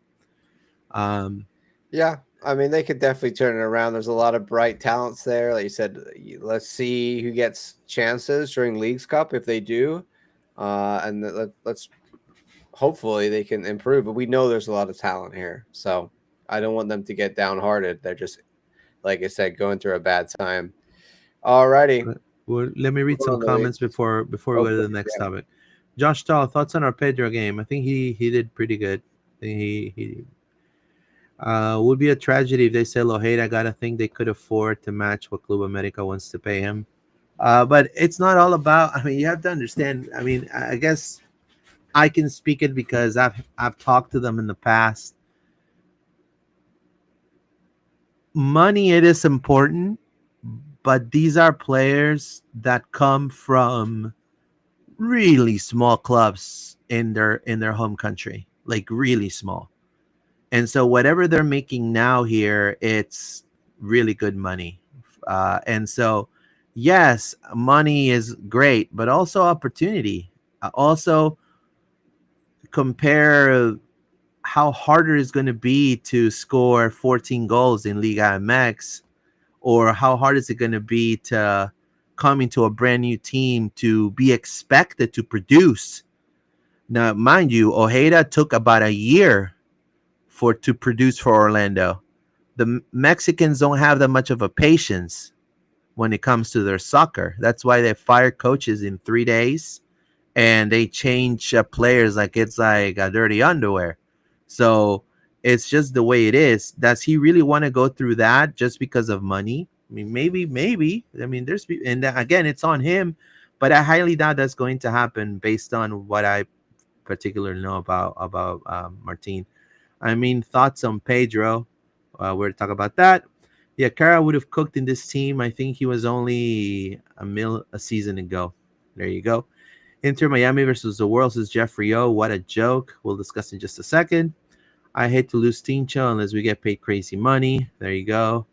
Um, Yeah, I mean they could definitely turn it around. There's a lot of bright talents there. Like you said, let's see who gets chances during Leagues Cup if they do, and let's hopefully they can improve. But we know there's a lot of talent here, so I don't want them to get downhearted. They're just like I said, going through a bad time. Alrighty, well, let me read moving some on the league. comments before we Oh, go to the please, next yeah. topic. Josh Stahl, thoughts on our Pedro game? I think he did pretty good. I think he would be a tragedy if they say Lojeda got a thing they could afford to match what Club America wants to pay him. But it's not all about. I mean, you have to understand. I mean, I guess I can speak it because I've talked to them in the past. Money, it is important, but these are players that come from really small clubs in their home country, like really small. And so whatever they're making now here, it's really good money. And so yes, money is great, but also opportunity. Also compare how harder it's going to be to score 14 goals in Liga MX, or how hard is it going to be to come into a brand new team to be expected to produce. Now, mind you, Ojeda took about a year to produce for Orlando. The Mexicans don't have that much of a patience when it comes to their soccer. That's why they fire coaches in 3 days, and they change players like it's like dirty underwear. So it's just the way it is. Does he really want to go through that just because of money? I mean, maybe. I mean, and again, it's on him, but I highly doubt that's going to happen based on what I particularly know about Martin. I mean, thoughts on Pedro? We're to talk about that. Yeah, Kara would have cooked in this team. I think he was only a season ago. There you go. Inter Miami versus the World, says Jeffrey O. What a joke. We'll discuss in just a second. I hate to lose Tincho unless we get paid crazy money. There you go.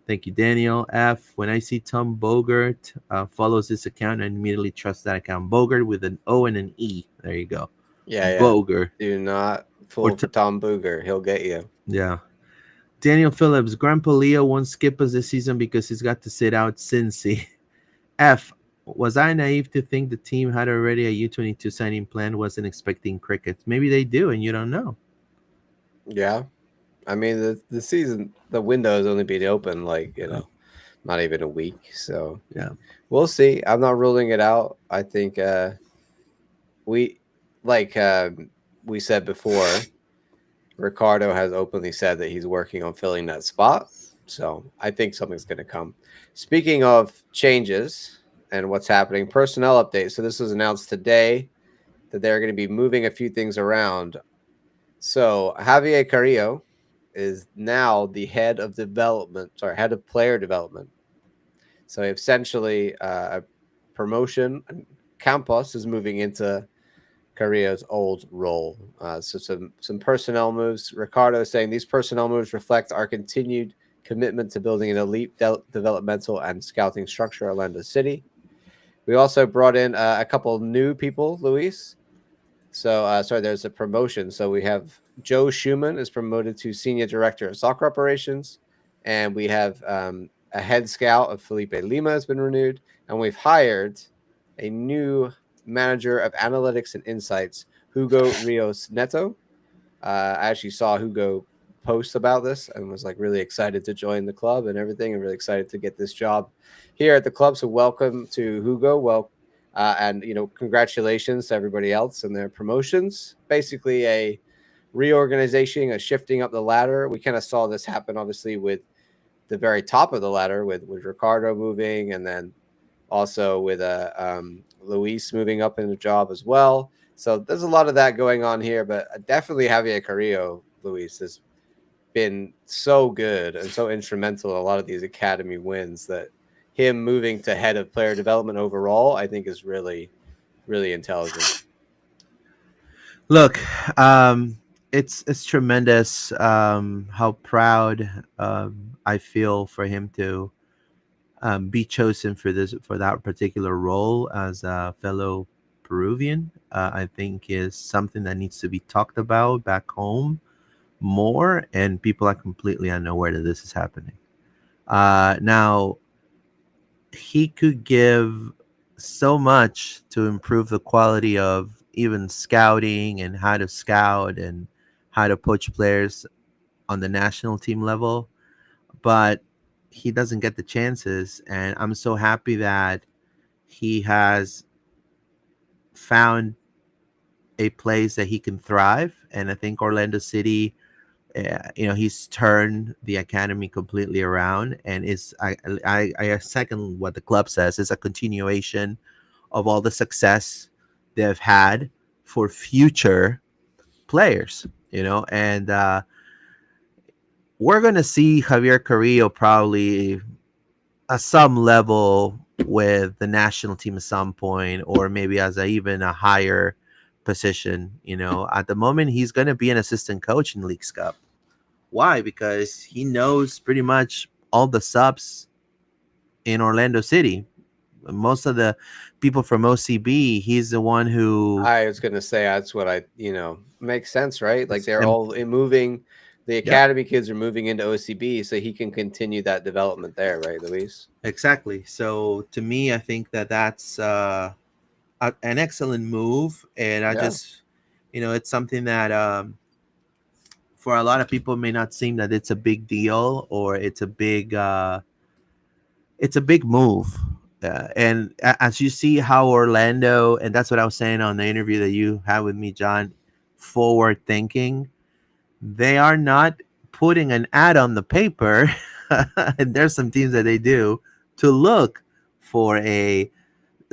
Thank you, Daniel F. When I see Tom Bogart follows this account, I immediately trust that account. Bogart with an O and an E. There you go. Yeah, yeah. Bogart. Do not Or fool for Tom Booger. He'll get you. yeah. Daniel Phillips. Grandpa Leo won't skip us this season because he's got to sit out Cincy. F. Was I naive to think the team had already a U22 signing plan? Wasn't expecting cricket. Maybe they do, and you don't know. Yeah. I mean, the season, the window has only been open like, Yeah. not even a week. So Yeah. we'll see. I'm not ruling it out. I think we, like we said before, Ricardo has openly said that he's working on filling that spot. So I think something's going to come. Speaking of changes and what's happening, personnel update. So this was announced today that they're going to be moving a few things around. So Javier Carrillo is now the head of development, sorry, head of player development. So essentially, a promotion. And Campos is moving into Carrillo's old role. So some personnel moves. Ricardo is saying these personnel moves reflect our continued commitment to building an elite developmental and scouting structure at Orlando City. We also brought in a couple new people, Luis. So, sorry, there's a promotion. So we have Joe Schumann is promoted to senior director of soccer operations, and we have a head scout of Felipe Lima has been renewed, and we've hired a new manager of analytics and insights, Hugo Rios Neto. I actually saw Hugo post about this and was like really excited to join the club and everything, and really excited to get this job here at the club. So welcome to Hugo. And congratulations to everybody else and their promotions. Basically, a reorganization, a shifting up the ladder. We kind of saw this happen, obviously, with the very top of the ladder with Ricardo moving, and then also with Luis moving up in the job as well. So there's a lot of that going on here, but definitely Javier Carrillo, Luis, has been so good and so instrumental in a lot of these academy wins that him moving to head of player development overall, I think is really, really intelligent. Look, it's tremendous how proud I feel for him to be chosen for that particular role as a fellow Peruvian. I think is something that needs to be talked about back home more, and people are completely unaware that this is happening. Now, he could give so much to improve the quality of even scouting and how to scout and how to poach players on the national team level, but he doesn't get the chances. And I'm so happy that he has found a place that he can thrive. And I think Orlando City, he's turned the academy completely around, and is I second what the club says. It's a continuation of all the success they've had for future players. And we're gonna see Javier Carrillo probably at some level with the national team at some point, or maybe as even a higher position. At the moment, he's gonna be an assistant coach in Leagues Cup. Why? Because he knows pretty much all the subs in Orlando City. Most of the people from OCB, he's the one who. I was going to say that's what makes sense, right? Like they're And all moving. The yep, academy kids are moving into OCB, so he can continue that development there, right, Luis? exactly. So to me, I think that that's an excellent move, and I Yeah. just, it's something that for a lot of people may not seem that it's a big deal, or it's a big move. And as you see how Orlando, and that's what I was saying on the interview that you had with me, John, forward thinking, they are not putting an ad on the paper. And there's some teams that they do to look for a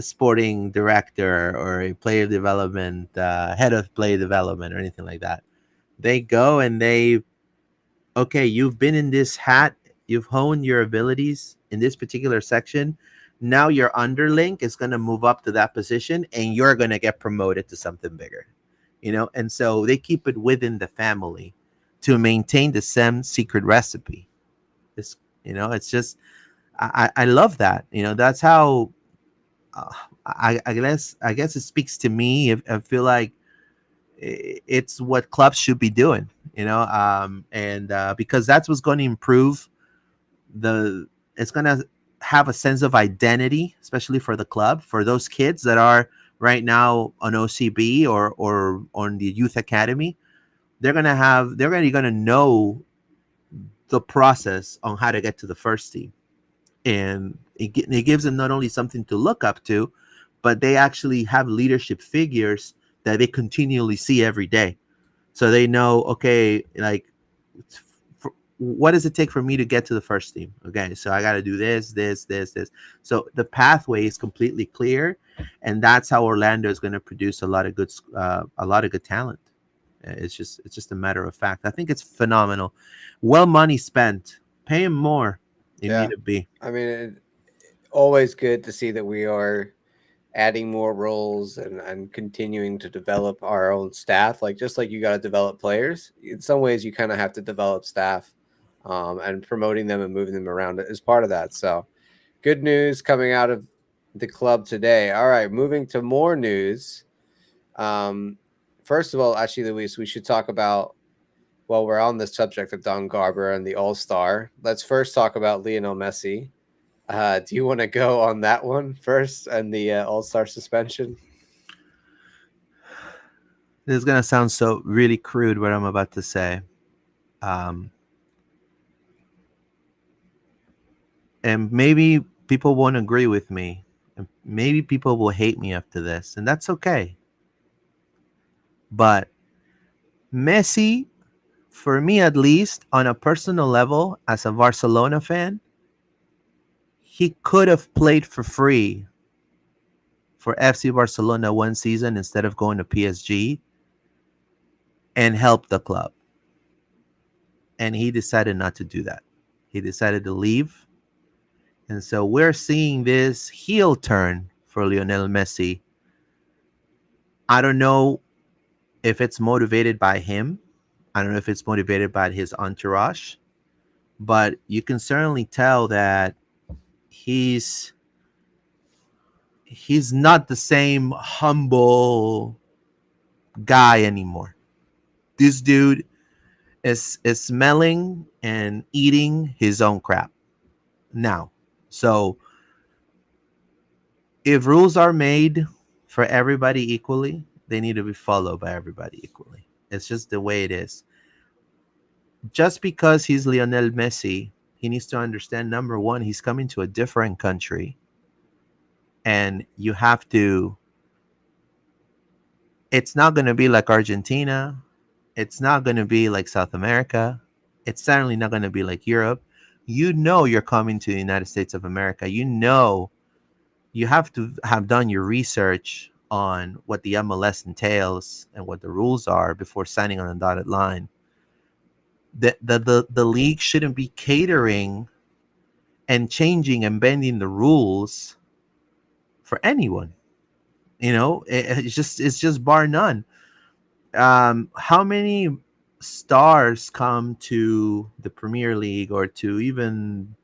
sporting director or a player development, head of player development, or anything like that. They go and okay, you've been in this hat, you've honed your abilities in this particular section. Now your underling is going to move up to that position, and you're going to get promoted to something bigger. And so they keep it within the family to maintain the same secret recipe. It's just, I love that. That's how, uh, I guess it speaks to me. If I feel like it's what clubs should be doing, and because that's what's going to improve the it's going to have a sense of identity, especially for the club, for those kids that are right now on OCB or on the youth academy. They're going to know the process on how to get to the first team, and it gives them not only something to look up to, but they actually have leadership figures that they continually see every day. So they know, okay, like, what does it take for me to get to the first team? Okay, so I got to do this. So the pathway is completely clear, and that's how Orlando is going to produce a lot of good talent. It's just a matter of fact. I think it's phenomenal. Well, money spent. Pay him more. You need Yeah. to be. I mean, always good to see that we are adding more roles and continuing to develop our own staff. Like, just like you got to develop players, in some ways you kind of have to develop staff, and promoting them and moving them around is part of that. So good news coming out of the club today. All right, moving to more news. Um, First of all, actually, Luis, we should talk about, well, we're on the subject of Don Garber and the All-Star. Let's first talk about Lionel Messi. Do you want to go on that one first and the All-Star suspension? This is gonna sound so really crude what I'm about to say, um, and maybe people won't agree with me, and maybe people will hate me after this, and that's okay. But Messi, for me at least, on a personal level, as a Barcelona fan, he could have played for free for FC Barcelona one season instead of going to PSG and help the club. And he decided not to do that. He decided to leave. And so we're seeing this heel turn for Lionel Messi. I don't know if it's motivated by him. I don't know if it's motivated by his entourage, but you can certainly tell that he's he's not the same humble guy anymore. This dude is smelling and eating his own crap now. So if rules are made for everybody equally, they need to be followed by everybody equally. It's just the way it is. Just because he's Lionel Messi, he needs to understand, number one, he's coming to a different country, and you have to. It's not going to be like Argentina. It's not going to be like South America. It's certainly not going to be like Europe. You know you're coming to the United States of America. You know you have to have done your research on what the MLS entails and what the rules are before signing on a dotted line. The league shouldn't be catering and changing and bending the rules for anyone. It's just bar none. How many stars come to the Premier League or to even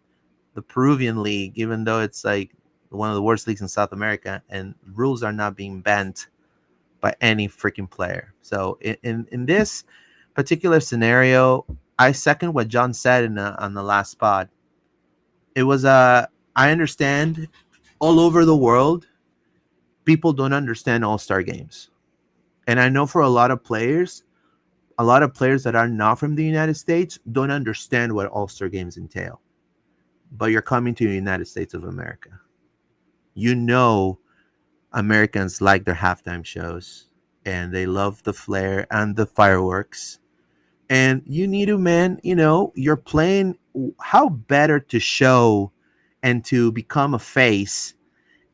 the Peruvian league, even though it's like one of the worst leagues in South America, and rules are not being bent by any freaking player. So in this particular scenario, I second what John said on the last spot. It was I understand all over the world people don't understand all-star games. And I know for a lot of players that are not from the United States don't understand what all-star games entail. But you're coming to the United States of America. You know Americans like their halftime shows and they love the flair and the fireworks. And you need to, man, you're playing. How better to show and to become a face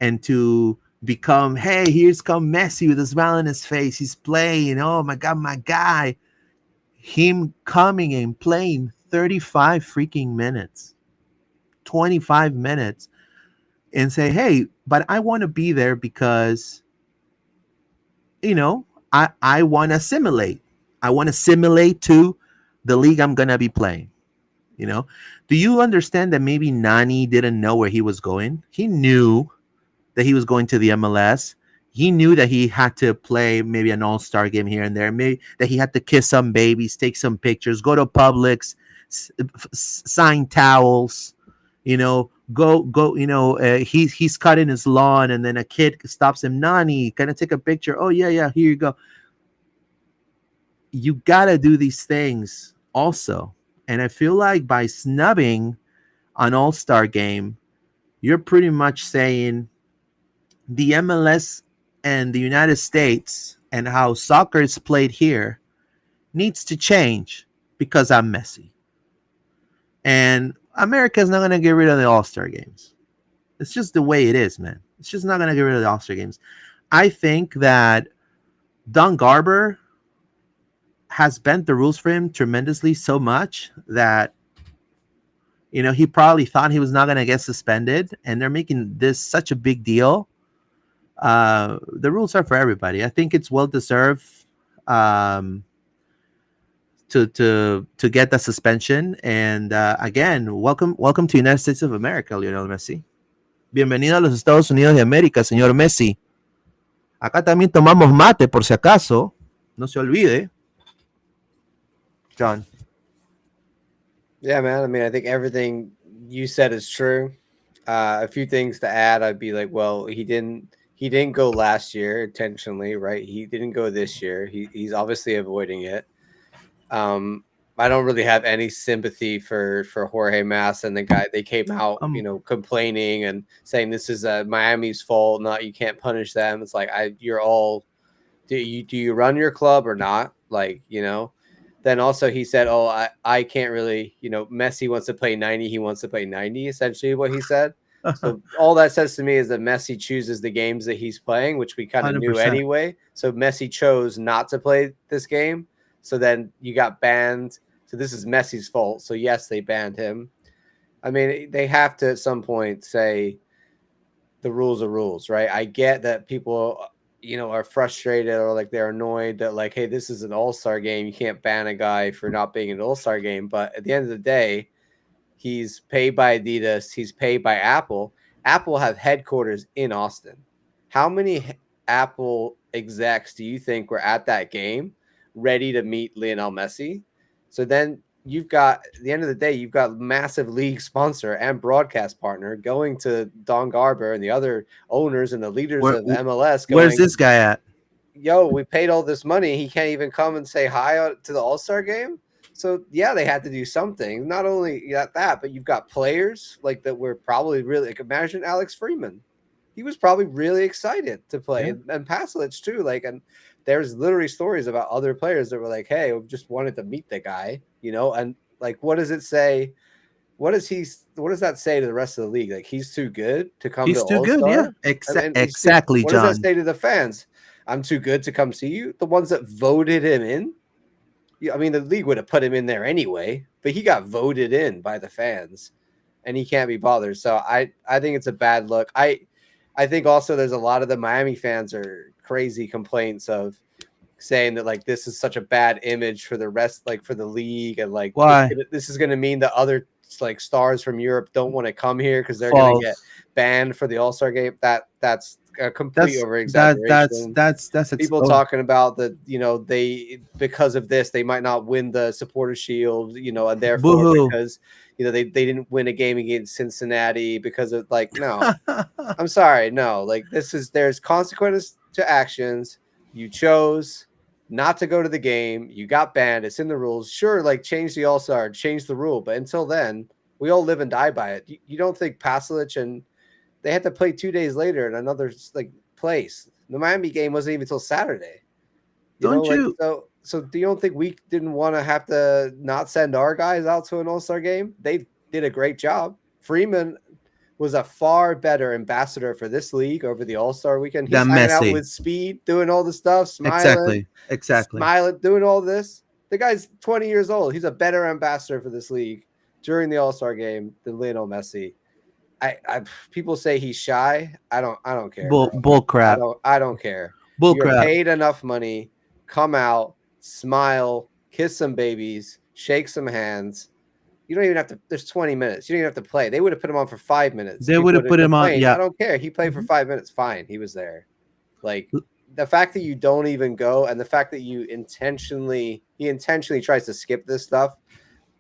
and to become, hey, here's come Messi with a smile on his face. He's playing. Oh my God, my guy. Him coming and playing 35 freaking minutes, 25 minutes, and say, hey, but I want to be there because, you know, I want to assimilate. I want to assimilate to the league I'm going to be playing. You know, do you understand that maybe Nani didn't know where he was going? He knew that he was going to the MLS. He knew that he had to play maybe an all-star game here and there. Maybe that he had to kiss some babies, take some pictures, go to Publix, sign towels. Go. He's cutting his lawn, and then a kid stops him. Nani, can I take a picture? Oh yeah, yeah. Here you go. You gotta do these things also, and I feel like by snubbing an all-star game, you're pretty much saying the MLS and the United States and how soccer is played here needs to change because I'm Messi. And America is not going to get rid of the All-Star games. It's just the way it is, man. It's just not going to get rid of the All-Star games. I think that Don Garber has bent the rules for him tremendously so much that he probably thought he was not going to get suspended, and they're making this such a big deal. The rules are for everybody. I think it's well deserved, um, to get the suspension. And again, welcome to United States of America, Lionel Messi. Bienvenido a los Estados Unidos de América, señor Messi. Acá también tomamos mate, por si acaso. No se olvide, John. Yeah, man. I mean, I think everything you said is true. A few things to add. I'd be like, well, he didn't go last year intentionally, right? He didn't go this year. He's obviously avoiding it. Um, I don't really have any sympathy for Jorge Mas and the guy. They came out, complaining and saying this is Miami's fault. Not you can't punish them. It's like you're all. Do you run your club or not? Like Then also he said, "Oh, I can't really. Messi wants to play 90. He wants to play 90. Essentially, what he said. So all that says to me is that Messi chooses the games that he's playing, which we kind of knew 100%. anyway. So Messi chose not to play this game. So then you got banned. So this is Messi's fault. So yes, they banned him. I mean, they have to at some point say the rules are rules, right? I get that people, are frustrated or like they're annoyed that like, hey, this is an all-star game. You can't ban a guy for not being an all-star game. But at the end of the day, he's paid by Adidas. He's paid by Apple. Apple have headquarters in Austin. How many Apple execs do you think were at that game ready to meet Lionel Messi? So then you've got, at the end of the day, you've got massive league sponsor and broadcast partner going to Don Garber and the other owners and the leaders Where, of MLS where's going, this guy at? yo, we paid all this money. He can't even come and say hi to the All-Star game. So yeah, they had to do something. Not only that, but you've got players like that were probably really like imagine Alex Freeman. He was probably really excited to play, Yeah. and Pasalic too. Like, and there's literally stories about other players that were like, "Hey, we just wanted to meet the guy," and like, what does it say? What does he? What does that say to the rest of the league? Like, he's too good to come to He's too All good. Yeah. Star. I mean, he's too. Exactly, What does that John. say to the fans? I'm too good to come see you. The ones that voted him in. Yeah, I mean, the league would have put him in there anyway, but he got voted in by the fans, and he can't be bothered. So I think it's a bad look. I think also there's a lot of the Miami fans are crazy complaints of saying that like this is such a bad image for the rest, like for the league, and like Why? this is going to mean that other like stars from Europe don't want to come here because they're going to get False. banned for the All-Star game. That's a complete That's over that that's exaggeration. that's that's People oh, talking about that, they because of this they might not win the Supporter Shield, and therefore boohoo. because they didn't win a game against Cincinnati because of like no, I'm sorry, no, like there's consequences to actions. You chose not to go to the game, you got banned, it's in the rules. Sure, like change the All-Star, change the rule, but until then, we all live and die by it. You don't think Pasalic and they had to play 2 days later in another like place. The Miami game wasn't even until Saturday. Don't Like you so do you don't think we didn't want to have to not send our guys out to an All-Star game? They did a great job. Freeman was a far better ambassador for this league over the All-Star weekend. He's that hanging out messy? with Speed, doing all the stuff, Exactly. smiling, doing all this. The guy's 20 years old. He's a better ambassador for this league during the All-Star game than Lionel Messi. I people say he's shy. I don't care, bro. Bull crap. I don't care. Bull You're crap. paid enough money. Come out, smile, kiss some babies, shake some hands. You don't even have to. There's 20 minutes. You don't even have to play. They would have put him on for 5 minutes. They would People have would have put him on. complained. I Yeah. don't care. He played for Mhm. 5 minutes. Fine. He was there. Like the fact that you don't even go, and the fact that he intentionally tries to skip this stuff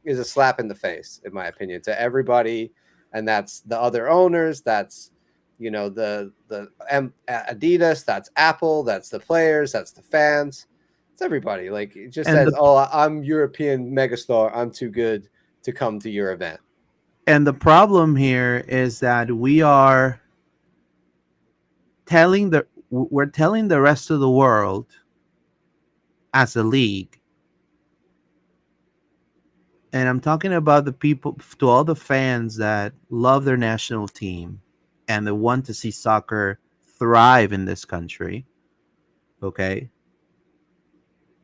is a slap in the face, in my opinion, to everybody. And that's the other owners. That's the Adidas. That's Apple. That's the players. That's the fans. It's everybody. Like it just And says, the "Oh, I'm European megastar. I'm too good to come to your event." and the problem here is that we're telling the rest of the world as a league, and I'm talking about the people, to all the fans that love their national team and they want to see soccer thrive in this country. Okay,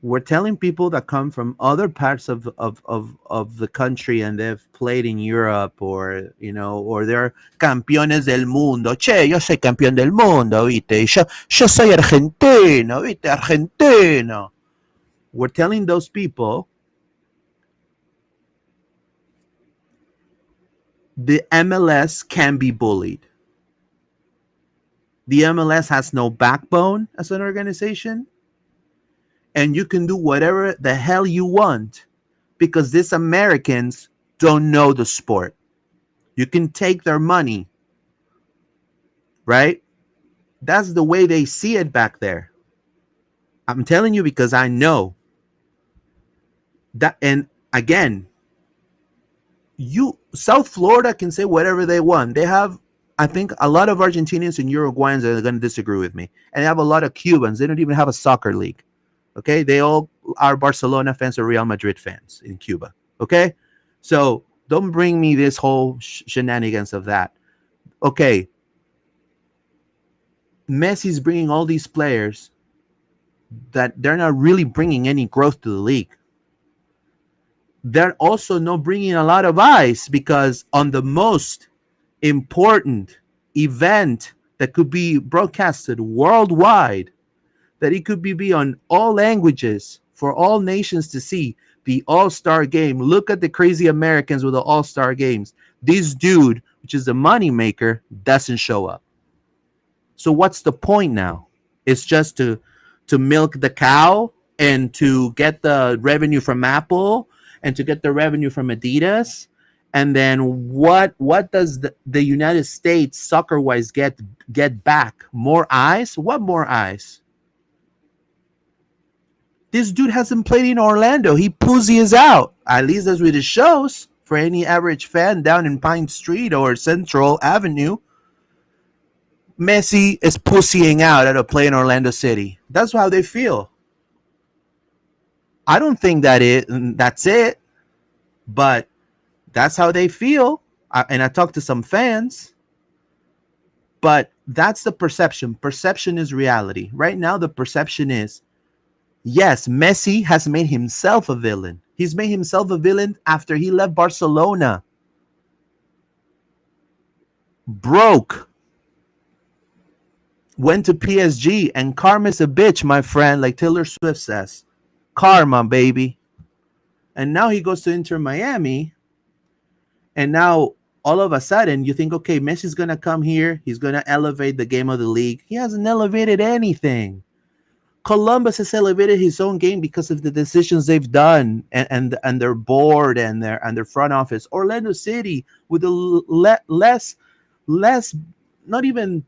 We're telling people that come from other parts of the country and they've played in Europe, or or they're campeones del mundo. Che, yo soy campeón del mundo, ¿viste? Yo soy argentino, ¿viste? Argentino. We're telling those people the MLS can be bullied. The MLS has no backbone as an organization, and you can do whatever the hell you want because these Americans don't know the sport. You can take their money, right? That's the way they see it back there. I'm telling you because I know that. And again, you South Florida can say whatever they want. They have, I think, a lot of Argentinians and Uruguayans are going to disagree with me, and they have a lot of Cubans. They don't even have a soccer league. Okay, they all are Barcelona fans or Real Madrid fans in Cuba. Okay, so don't bring me this whole shenanigans of that. Okay, Messi's bringing all these players that they're not really bringing any growth to the league. They're also not bringing a lot of eyes because on the most important event that could be broadcasted worldwide, that it could be on all languages for all nations to see, the All-Star game. Look at the crazy Americans with the All-Star games. This dude, which is the money maker, doesn't show up. So what's the point now? It's just to milk the cow and to get the revenue from Apple and to get the revenue from Adidas. And then what does the United States soccer wise get back? More eyes? What more eyes? This dude hasn't played in Orlando. He pussy is out. At least that's what it shows for any average fan down in Pine Street or Central Avenue. Messi is pussying out at a play in Orlando City. That's how they feel. I don't think that's it, but that's how they feel. And I talked to some fans, but that's the perception. Perception is reality. Right now, the perception is, yes, Messi has made himself a villain. He's made himself a villain after he left Barcelona. Broke. Went to PSG, and karma's a bitch, my friend, like Taylor Swift says. Karma, baby. And now he goes to Inter Miami, and now all of a sudden you think, okay, Messi's going to come here. He's going to elevate the game of the league. He hasn't elevated anything. Columbus has elevated his own game because of the decisions they've done and their board and their front office. Orlando City with a less, not even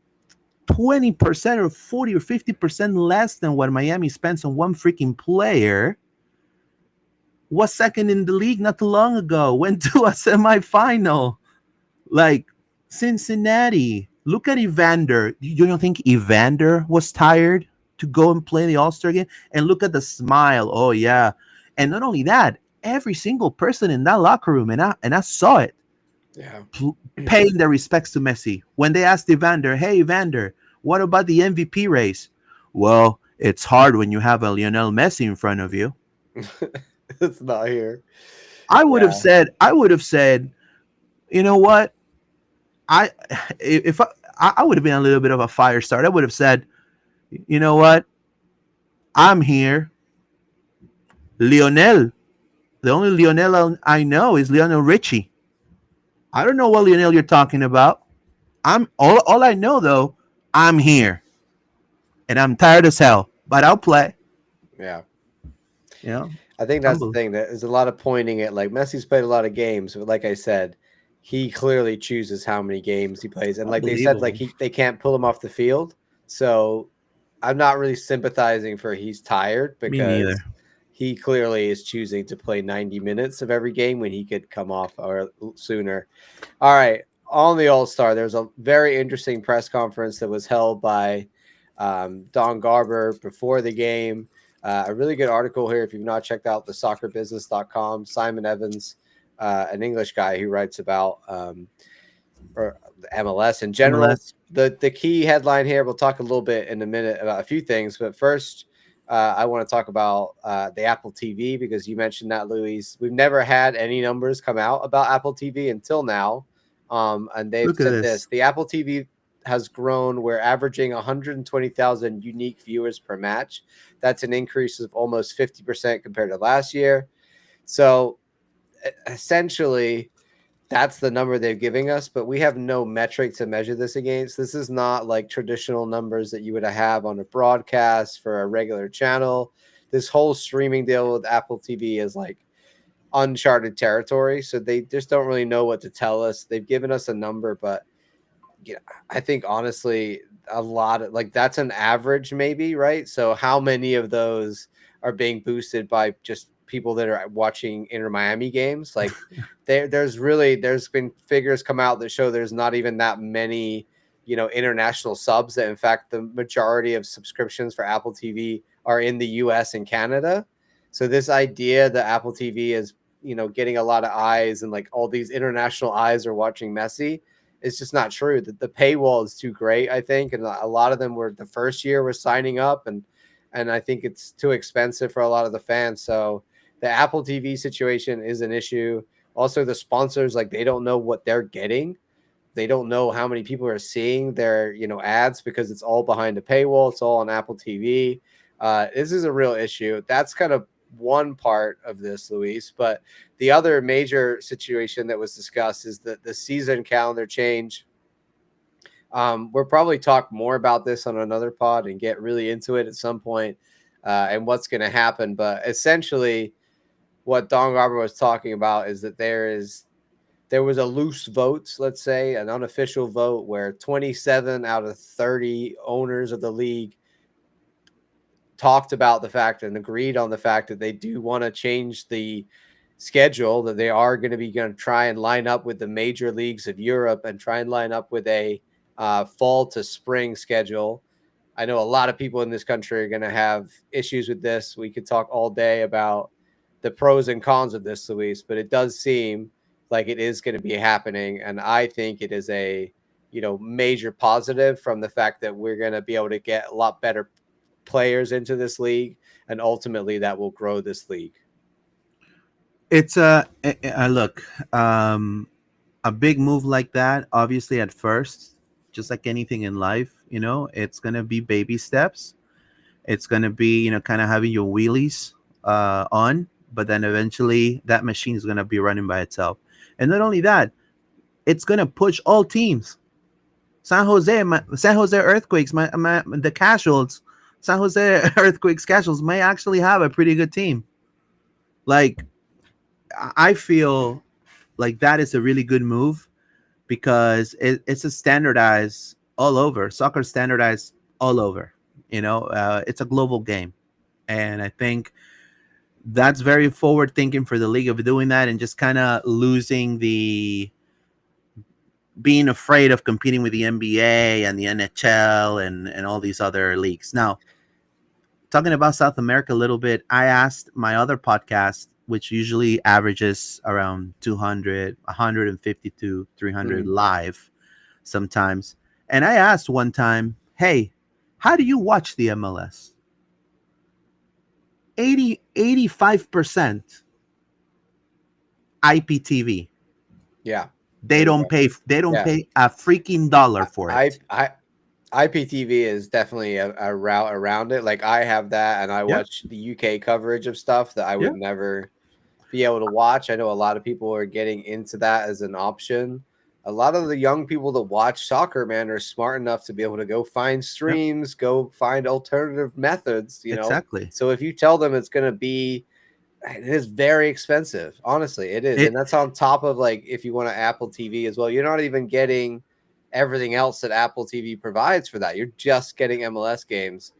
20% or 40 or 50% less than what Miami spends on one freaking player, was second in the league not too long ago, went to a semifinal. Like Cincinnati. Look at Evander. You don't think Evander was tired to go and play the All-Star game? And look at the smile. Oh, yeah. And not only that, every single person in that locker room, and I saw it, Yeah. paying their respects to Messi. When they asked Evander, hey, Evander, what about the MVP race? Well, it's hard when you have a Lionel Messi in front of you. It's not here. I would Yeah. have said, you know what? I if I would have been a little bit of a fire start. I would have said, you know what? I'm here. Lionel. The only Lionel I know is Lionel Richie. I don't know what Lionel you're talking about. I'm all I know though, I'm here. And I'm tired as hell. But I'll play. Yeah. You know? I think that's the Humble. thing. That there's a lot of pointing at, like, Messi's played a lot of games, but like I said, he clearly chooses how many games he plays. And like they said, like Unbelievable. they can't pull him off the field. So I'm not really sympathizing for he's tired, Me neither. because he clearly is choosing to play 90 minutes of every game when he could come off or sooner. All right. On the All-Star, there's a very interesting press conference that was held by Don Garber before the game. A really good article here if you've not checked out the soccerbusiness.com. Simon Evans, an English guy who writes about or MLS in general. MLS. The key headline here, we'll talk a little bit in a minute about a few things, but first, I want to talk about the Apple TV because you mentioned that, Luis. We've never had any numbers come out about Apple TV until now. And they've Look at said this: this. the Apple TV has grown. We're averaging 120,000 unique viewers per match. That's an increase of almost 50% compared to last year. So essentially, that's the number they're giving us, but we have no metric to measure this against. This is not like traditional numbers that you would have on a broadcast for a regular channel. This whole streaming deal with Apple TV is like uncharted territory. So they just don't really know what to tell us. They've given us a number, but yeah, I think honestly, a lot of like that's an average, maybe, right? So how many of those are being boosted by just people that are watching Inter Miami games? Like there's been figures come out that show there's not even that many, international subs, that in fact the majority of subscriptions for Apple TV are in the US and Canada. So this idea that Apple TV is, getting a lot of eyes and like all these international eyes are watching Messi, it's just not true. The paywall is too great, I think, and a lot of them were the first year were signing up, and I think it's too expensive for a lot of the fans. So the Apple TV situation is an issue. Also, the sponsors, like, they don't know what they're getting. They don't know how many people are seeing their ads because it's all behind a paywall. It's all on Apple TV. This is a real issue. That's kind of one part of this, Luis. But the other major situation that was discussed is the season calendar change. We'll probably talk more about this on another pod and get really into it at some point, and what's going to happen. But essentially, what Don Garber was talking about is that there was a loose vote, let's say, an unofficial vote, where 27 out of 30 owners of the league talked about the fact and agreed on the fact that they do want to change the schedule, that they are going to try and line up with the major leagues of Europe and try and line up with a fall to spring schedule. I know a lot of people in this country are going to have issues with this. We could talk all day about the pros and cons of this, Luis, but it does seem like it is going to be happening. And I think it is a, major positive from the fact that we're going to be able to get a lot better players into this league, and ultimately that will grow this league. It's a look, a big move like that. Obviously, at first, just like anything in life, it's gonna be baby steps. It's gonna be kind of having your wheelies on, but then eventually that machine is gonna be running by itself. And not only that, it's gonna push all teams. San Jose Earthquakes, the casuals, San Jose Earthquakes casuals may actually have a pretty good team. Like, I feel like that is a really good move because it's a standardized all over. Soccer standardized all over. It's a global game, and I think that's very forward thinking for the league of doing that and just kind of losing the being afraid of competing with the NBA and the NHL and all these other leagues. Now, talking about South America a little bit, I asked my other podcast, which usually averages around 200, 150 to 300 live sometimes. And I asked one time, hey, how do you watch the MLS? 85% IPTV. Yeah. They don't pay a freaking dollar for it. IPTV is definitely a route around it. Like, I have that, and I watch the UK coverage of stuff that I would never be able to watch. I know a lot of people are getting into that as an option. A lot of the young people that watch soccer, man, are smart enough to be able to go find streams, go find alternative methods, Exactly. So if you tell them it's going to be, it is very expensive. Honestly, it is. And that's on top of, like, if you want an Apple TV as well, you're not even getting everything else that Apple TV provides for that. You're just getting MLS games.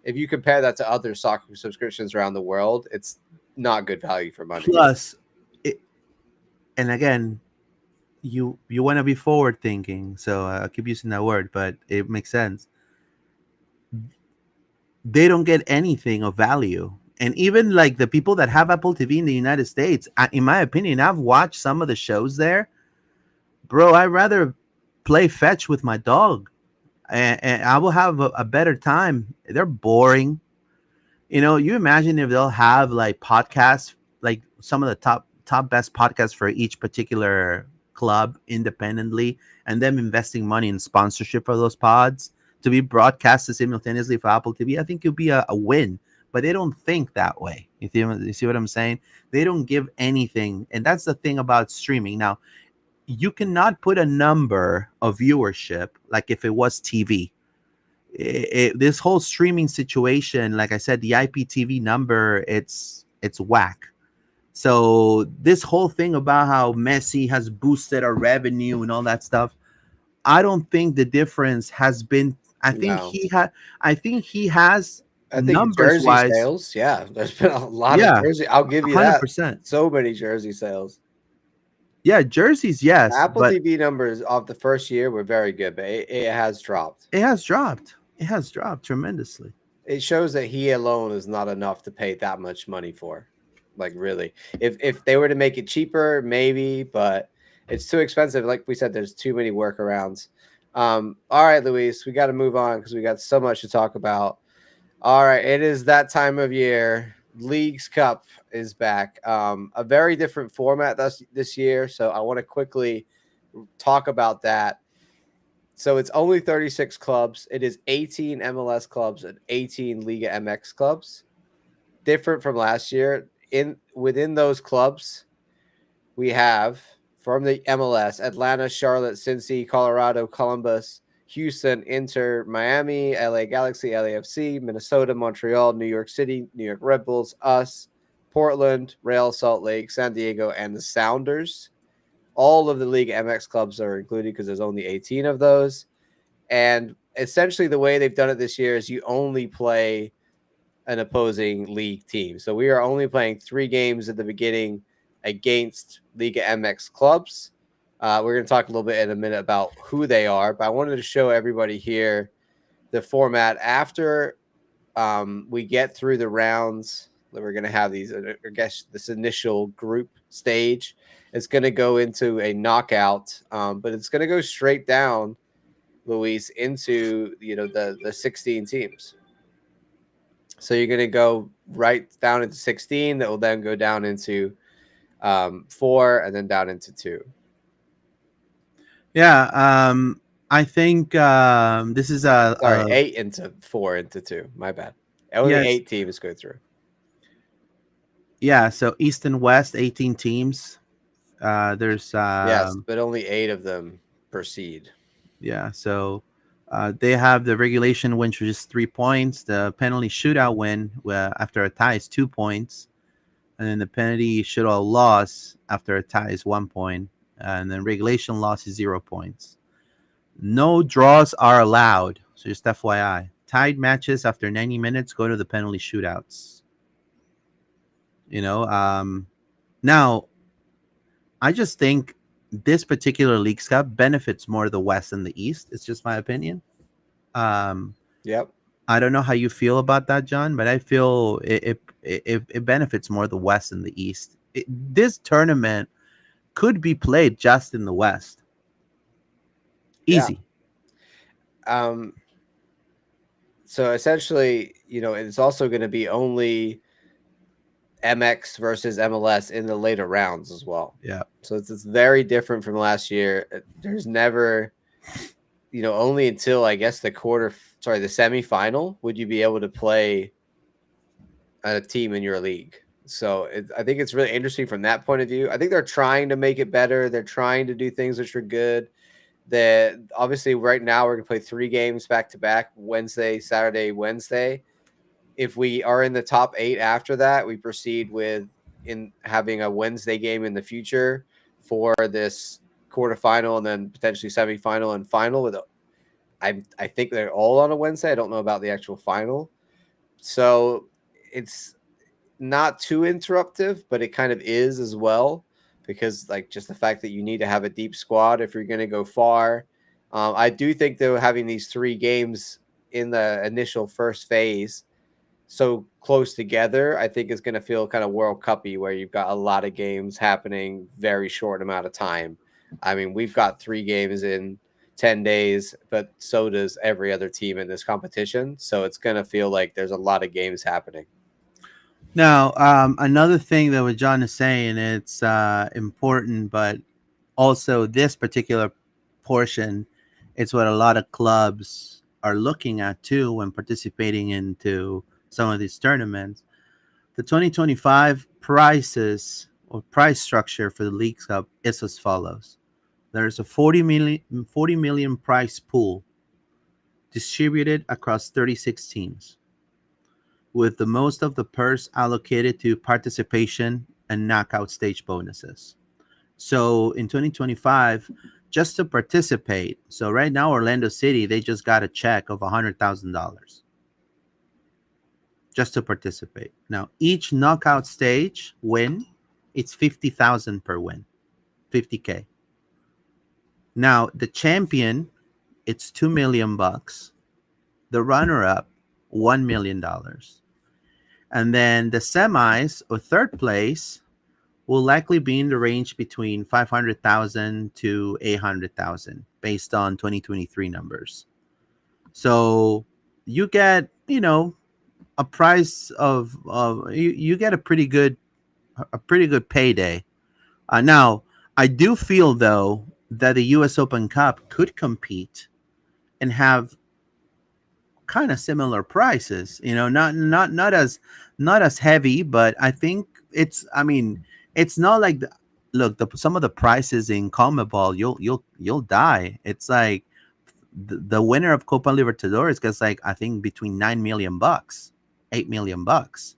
If you compare that to other soccer subscriptions around the world, it's not good value for money. Plus, and again, you want to be forward thinking, so I keep using that word, but it makes sense. They don't get anything of value. And even like the people that have Apple TV in the United States, in my opinion, I've watched some of the shows there. Bro, I'd rather play fetch with my dog, and I will have a better time. They're boring. You imagine if they'll have like podcasts, like some of the top best podcasts for each particular club independently, and them investing money in sponsorship for those pods to be broadcasted simultaneously for Apple TV. I think it'll be a win. But they don't think that way. You see what I'm saying? They don't give anything, and that's the thing about streaming. Now, you cannot put a number of viewership like if it was TV. This whole streaming situation, like I said, the IPTV number, it's whack. So this whole thing about how Messi has boosted our revenue and all that stuff, I don't think the difference has been. I think No. he had. I think he has I think numbers jersey wise. sales, yeah, there's been a lot of Yeah, jersey. I'll give you hundred that. percent. So many jersey sales. Yeah, jerseys, yes, Apple but TV numbers off the first year were very good, but it has dropped. it has dropped. It has dropped tremendously. It shows that he alone is not enough to pay that much money for. Like really, if they were to make it cheaper, maybe, but it's too expensive. Like we said, there's too many workarounds. All right, Luis, we got to move on because we got so much to talk about. All right, it is that time of year. Leagues Cup is back. A very different format this year, so I want to quickly talk about that. So it's only 36 clubs. It is 18 MLS clubs and 18 Liga MX clubs. Different from last year. Within those clubs, we have from the MLS, Atlanta, Charlotte, Cincy, Colorado, Columbus, Houston, Inter, Miami, LA Galaxy, LAFC, Minnesota, Montreal, New York City, New York Red Bulls, us, Portland, Real Salt Lake, San Diego, and the Sounders. All of the League MX clubs are included because there's only 18 of those. And essentially, the way they've done it this year is you only play an opposing league team. So we are only playing 3 games at the beginning against Liga MX clubs. We're going to talk a little bit in a minute about who they are, but I wanted to show everybody here the format after we get through the rounds that we're going to have these, I guess, this initial group stage. It's going to go into a knockout, but it's going to go straight down, Luis, into the 16 teams. So you're going to go right down into 16. That will then go down into 4 and then down into 2. Yeah, I think this is Sorry, 8 into 4 into 2. My bad. Only yes, 8 teams go through. yeah. So East and West, 18 teams. There's Yes, but only 8 of them proceed. yeah. So they have the regulation win, which is 3 points. The penalty shootout win after a tie is 2 points, and then the penalty shootout loss after a tie is 1 point, and then regulation loss is 0 points. No draws are allowed. So just FYI, tied matches after 90 minutes go to the penalty shootouts. Now I just think this particular Leagues Cup benefits more the West than the East. It's just my opinion. Um, Yep. I don't know how you feel about that, John, but I feel it benefits more the West than the East. This tournament could be played just in the West. Yeah. Easy. So essentially, it's also going to be only MX versus MLS in the later rounds as well. Yeah. So it's very different from last year. There's never, only until I guess the semifinal would you be able to play a team in your league. So I think it's really interesting from that point of view. I think they're trying to make it better. They're trying to do things which are good. That obviously right now we're going to play 3 games back to back, Wednesday, Saturday, Wednesday. If we are in the top 8 after that, we proceed with in having a Wednesday game in the future for this quarterfinal and then potentially semifinal and final. I think they're all on a Wednesday. I don't know about the actual final. So it's not too interruptive, but it kind of is as well because like just the fact that you need to have a deep squad if you're going to go far. I do think though having these 3 games in the initial first phase so close together, I think is going to feel kind of World Cup-y where you've got a lot of games happening very short amount of time. I mean, we've got 3 games in 10 days, but so does every other team in this competition. So it's going to feel like there's a lot of games happening. Now, another thing that what John is saying, it's important, but also this particular portion, it's what a lot of clubs are looking at too when participating into some of these tournaments. The 2025 prices or price structure for the League Cup is as follows. There's a 40 million prize pool distributed across 36 teams, with the most of the purse allocated to participation and knockout stage bonuses. So in 2025, just to participate, so right now Orlando City, they just got a check of $100,000 just to participate. Now each knockout stage win, it's 50,000 per win, 50K. Now the champion, it's 2 million bucks. The runner up, $1 million. And then the semis or third place will likely be in the range between 500,000 to 800,000 based on 2023 numbers. So you get, a price of you get a pretty good payday. Now, I do feel though that the US Open Cup could compete and have kind of similar prices. Not as heavy, but I think it's. I mean, it's not like look some of the prices in CONMEBOL. You'll die. It's like the winner of Copa Libertadores gets like I think between 9 million bucks, 8 million bucks.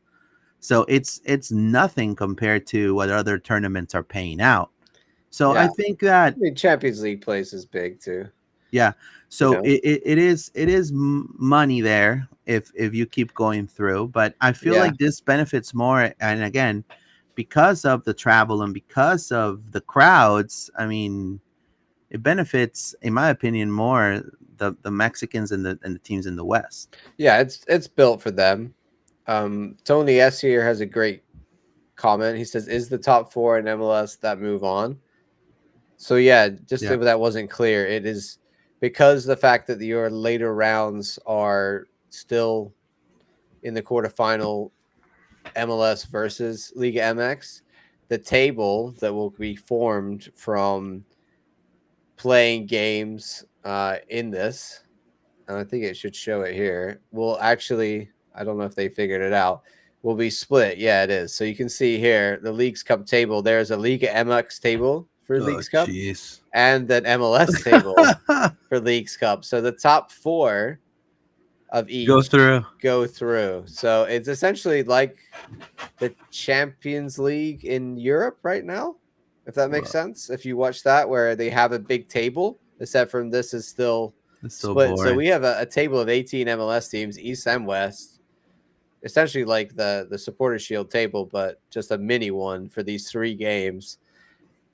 So it's nothing compared to what other tournaments are paying out. So Yeah, I I think that mean Champions League place is big too. yeah. You So know. it is money there if you keep going through, but I feel Yeah, like this benefits more, and again, because of the travel and because of the crowds. I mean, it benefits, in my opinion, more the Mexicans and the teams in the West. yeah, it's built for them. Tony S here has a great comment. He says, "Is the top four in MLS that move on?" So yeah, just Yeah. if that wasn't clear, it is because the fact that your later rounds are still in the quarterfinal MLS versus Liga MX, the table that will be formed from playing games in this, and I think it should show it here, will actually, I don't know if they figured it out, will be split. Yeah, it is. So you can see here the Leagues Cup table. There's a Liga MX table for Oh, Leagues Cup jeez. and an MLS table for Leagues Cup. So the top four of Go each through. go through. So it's essentially like the Champions League in Europe right now, if that makes Well, sense. If you watch that, where they have a big table, except from this is still it's so split. So boring. we have a table of 18 MLS teams, East and West, essentially like the Supporter Shield table, but just a mini one for these three games.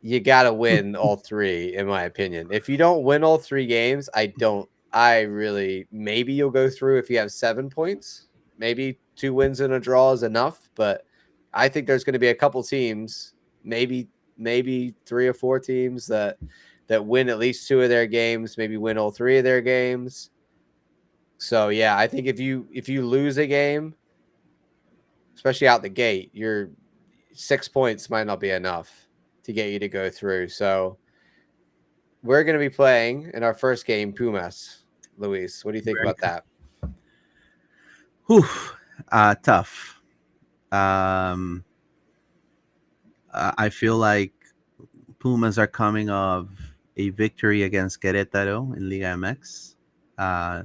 You got to win all three, in my opinion. If you don't win all three games, I don't. I really maybe you'll go through if you have 7 points. Maybe two wins and a draw is enough, but I think there's going to be a couple teams, maybe three or four teams that win at least two of their games, maybe win all three of their games. So yeah, I think if you lose a game, especially out the gate, your 6 points might not be enough to get you to go through. So we're going to be playing in our first game Pumas. Luis, what do you think Very about tough. that? Whew. Tough. Um, I feel like Pumas are coming of a victory against Querétaro in Liga MX. Uh,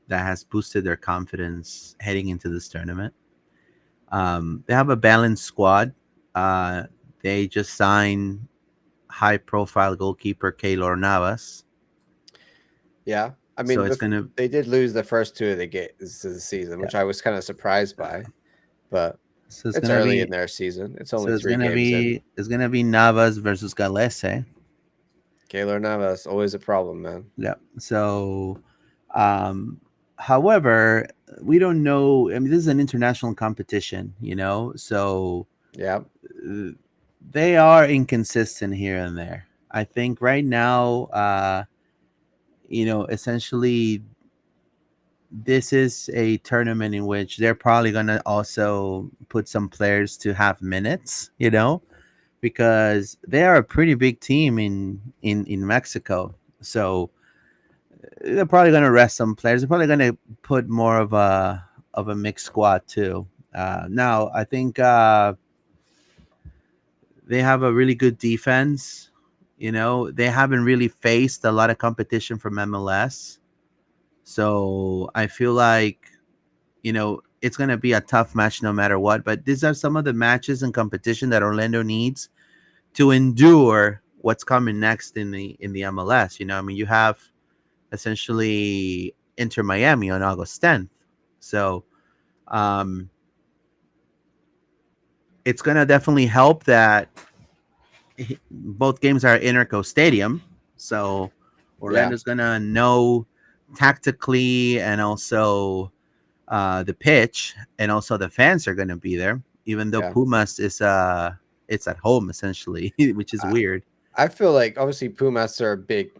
that has boosted their confidence heading into this tournament. They have a balanced squad. Uh, they just signed high-profile goalkeeper Keylor Navas, Yeah, I so mean it's gonna. they did lose the first two of the games of the season, Yeah, which I was kind of surprised by, but so it's it's gonna early in be. their season. It's So only it's three gonna games in. be. It's gonna be Navas versus Galese. Keylor Navas, always a problem, man. Yeah. So, um, however, we don't know. I mean, this is an international competition, so Yeah, uh, they are inconsistent here and there. I think right now, essentially this is a tournament in which they're probably gonna also put some players to have minutes, because they are a pretty big team in Mexico. So they're probably gonna rest some players. They're probably gonna put more of a mixed squad too. Now I think they have a really good defense. They haven't really faced a lot of competition from MLS. So I feel like, it's going to be a tough match no matter what. But these are some of the matches and competition that Orlando needs to endure what's coming next in the MLS. I mean, you have essentially Inter Miami on August 10th. So um, it's going to definitely help that both games are at Interco Stadium. So Yeah, Orlando's going to know tactically, and also the pitch, and also the fans are going to be there, even though yeah. Pumas is it's at home essentially, which is I, weird. I feel like obviously Pumas are a big